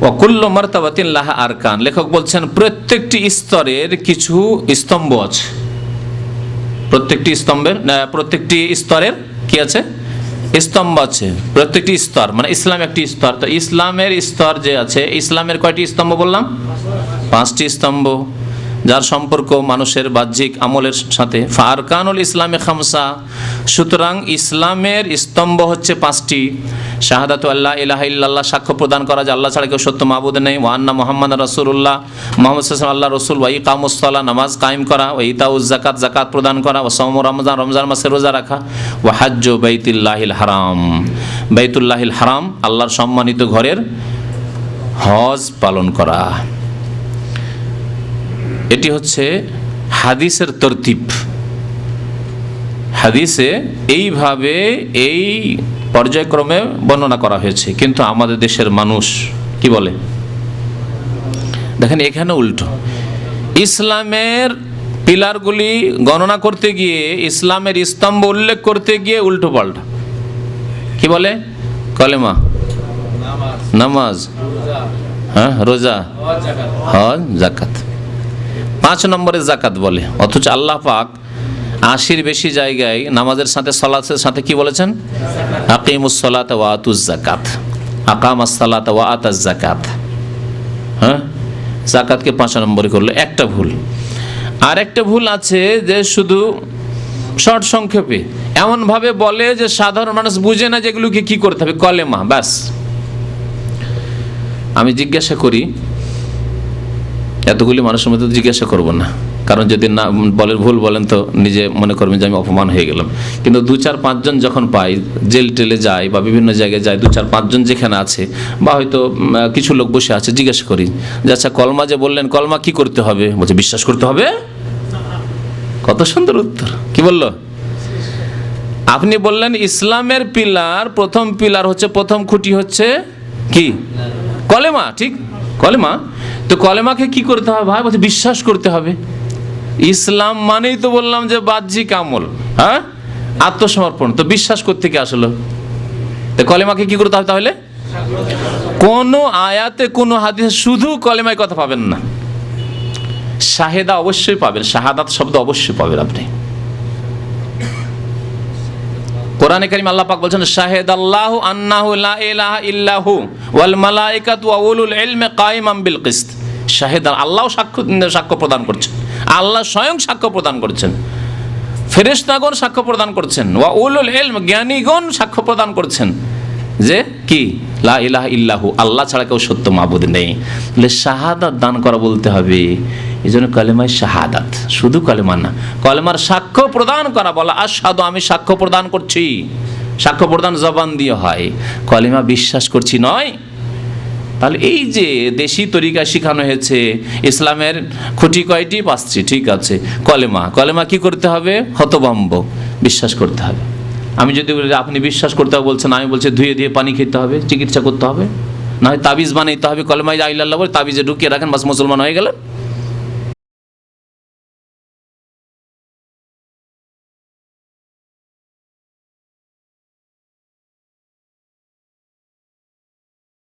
ওয়াকুল্লু মারতাবাতিন লাহা আরকান, লেখক বলছেন প্রত্যেকটি স্তরের কিছু স্তম্ভ আছে। প্রত্যেকটি স্তরের কি আছে? স্তম্ভ আছে। প্রত্যেকটি স্তর মানে ইসলাম একটি স্তর। তো ইসলামের স্তর যে আছে, ইসলামের কয়টি স্তম্ভ বললাম? 5টি স্তম্ভ, যার সম্পর্ক মানুষের বাহ্যিক আমলের সাথে। ফারকানুল ইসলামে খামসা, সুতরাং ইসলামের স্তম্ভ হচ্ছে 5টি। শাহাদাতু আল্লাহ ইলাহা ইল্লাল্লাহ, সাক্ষ্য প্রদান করা যে আল্লাহ ছাড়া কেউ সত্য মাবুদ নেই। ওয়া আন্না মুহাম্মাদার রাসূলুল্লাহ, মুহাম্মদ সাল্লাল্লাহু আলাইহি আল্লাহ রাসূল। ওয়া ইকামুস সালাহ, নামাজ কায়েম করা। ওয়া ইতাউজ যাকাত, যাকাত প্রদান করা। ওয়া সাওমু রমজান, রমজান মাসে রোজা রাখা। ওয়া হাজ্জু বাইতুল্লাহিল হারাম, বাইতুল্লাহিল হারাম আল্লাহর সম্মানিত ঘরের হজ পালন করা। এটি হচ্ছে হাদিসের তরতিব। হাদিসে এইভাবে এই পর্যায়ক্রমে বর্ণনা করা হয়েছে, কিন্তু আমাদের দেশের মানুষ কি বলে দেখেন, এখানে উল্টো। ইসলামের পিলারগুলি গণনা করতে গিয়ে, ইসলামের স্তম্ভ উল্লেখ করতে গিয়ে উল্টো পাল্টা কি বলে? কলেমা, নামাজ, হ্যাঁ রোজা, হজ, যাকাত। 5 নম্বরে যাকাত বলে, অথচ আল্লাহ পাক 80-র বেশি জায়গায় নামাজের সাথে সালাতের সাথে কি বলেছেন? আকিমুস সালাতা ওয়া আতুজ যাকাত, আকামাস সালাতা ওয়া আতাজ যাকাত। হ্যাঁ, যাকাতকে 5 নম্বরে করলো। একটা ভুল। আর একটা ভুল আছে যে শুধু শর্ট সংক্ষেপে এমনভাবে বলে যে সাধারণ মানুষ বুঝে না যেগুলোকে কি করতে হবে। কলেমা, ব্যাস। আমি জিজ্ঞাসা করি, এতগুলি মানুষের মধ্যে জিজ্ঞাসা করব না, কারণ যদি না বলেন, ভুল বলেন তো নিজে মনে করবেন যে আমি অপমান হয়ে গেলাম। কিন্তু 2-4-5 জন যখন পাই, জেল টেলে যায় বা বিভিন্ন জায়গায় যায়, 2-4-5 জন যেখানে আছে বা হয়তো কিছু লোক বসে আছে, জিজ্ঞাসা করি যে আচ্ছা কলমা যে বললেন, কলমা কি করতে হবে? বলছে বিশ্বাস করতে হবে। কত সুন্দর উত্তর! কি বললো? আপনি বললেন ইসলামের পিলার, প্রথম পিলার হচ্ছে, প্রথম খুঁটি হচ্ছে কি? কলেমা। ঠিক, কলেমা। তো কলেমাকে কি করতে হবে ভাই? বলছে বিশ্বাস করতে হবে। ইসলাম মানেই তো বললাম যে বাহ্যিক আমল, হ্যাঁ, আত্মসমর্পণ। তো বিশ্বাস করতে কি আসলো? তো কলেমাকে কি করতে হবে তাহলে? কোন আয়াতে কোন হাদিসে শুধু কলেমায় কথা পাবেন না, শাহেদা অবশ্যই পাবেন, শাহাদাত শব্দ অবশ্যই পাবেন আপনি। কোরআনে কারীম আল্লাহ পাক বলছেন শাহেদাল্লাহু আন্নাহু লা ইলাহা ইল্লাহু ওয়াল মালায়েকাতু ওয়া উলুল ইলমি কায়িমান বিল কিসত। শাহেদ, আল্লাহ সাক্ষ্য প্রদান করছেন, আল্লাহ স্বয়ং সাক্ষ্য প্রদান করছেন, ফেরেশতাগণ সাক্ষ্য প্রদান করছেন, ওয়া উলুল ইলম, জ্ঞানীগণ সাক্ষ্য প্রদান করছেন যে কি? লা ইলাহা ইল্লাহু, আল্লাহ ছাড়া কেউ সত্য মাবুদ নেই। তাহলে শাহাদাত দান করা বলতে হবে। এই জন্য কালেমায় শাহাদাত, শুধু কালেমা না, কলেমার সাক্ষ্য প্রদান করা, বলা আশহাদু, আমি সাক্ষ্য প্রদান করছি। সাক্ষ্য প্রদান জবান দিয়ে হয়, কলেমা বিশ্বাস করছি নয়। তাহলে এই যে দেশি তরিকা শেখানো হয়েছে, ইসলামের খুঁটি কয়টি? 5টি। ঠিক আছে, কলেমা। কলেমা কি করতে হবে? হতভম্ব, বিশ্বাস করতে হবে। আমি যদি বলি আপনি বিশ্বাস করতে হবে বলছেন, আমি বলছি ধুয়ে দিয়ে পানি খেতে হবে, চিকিৎসা করতে হবে, না হয় তাবিজ বানাইতে হবে, কলেমায় লা ইলাহা ইল্লাল্লাহ বলে তাবিজে ঢুকিয়ে রাখেন, বাস মুসলমান হয়ে গেলেন।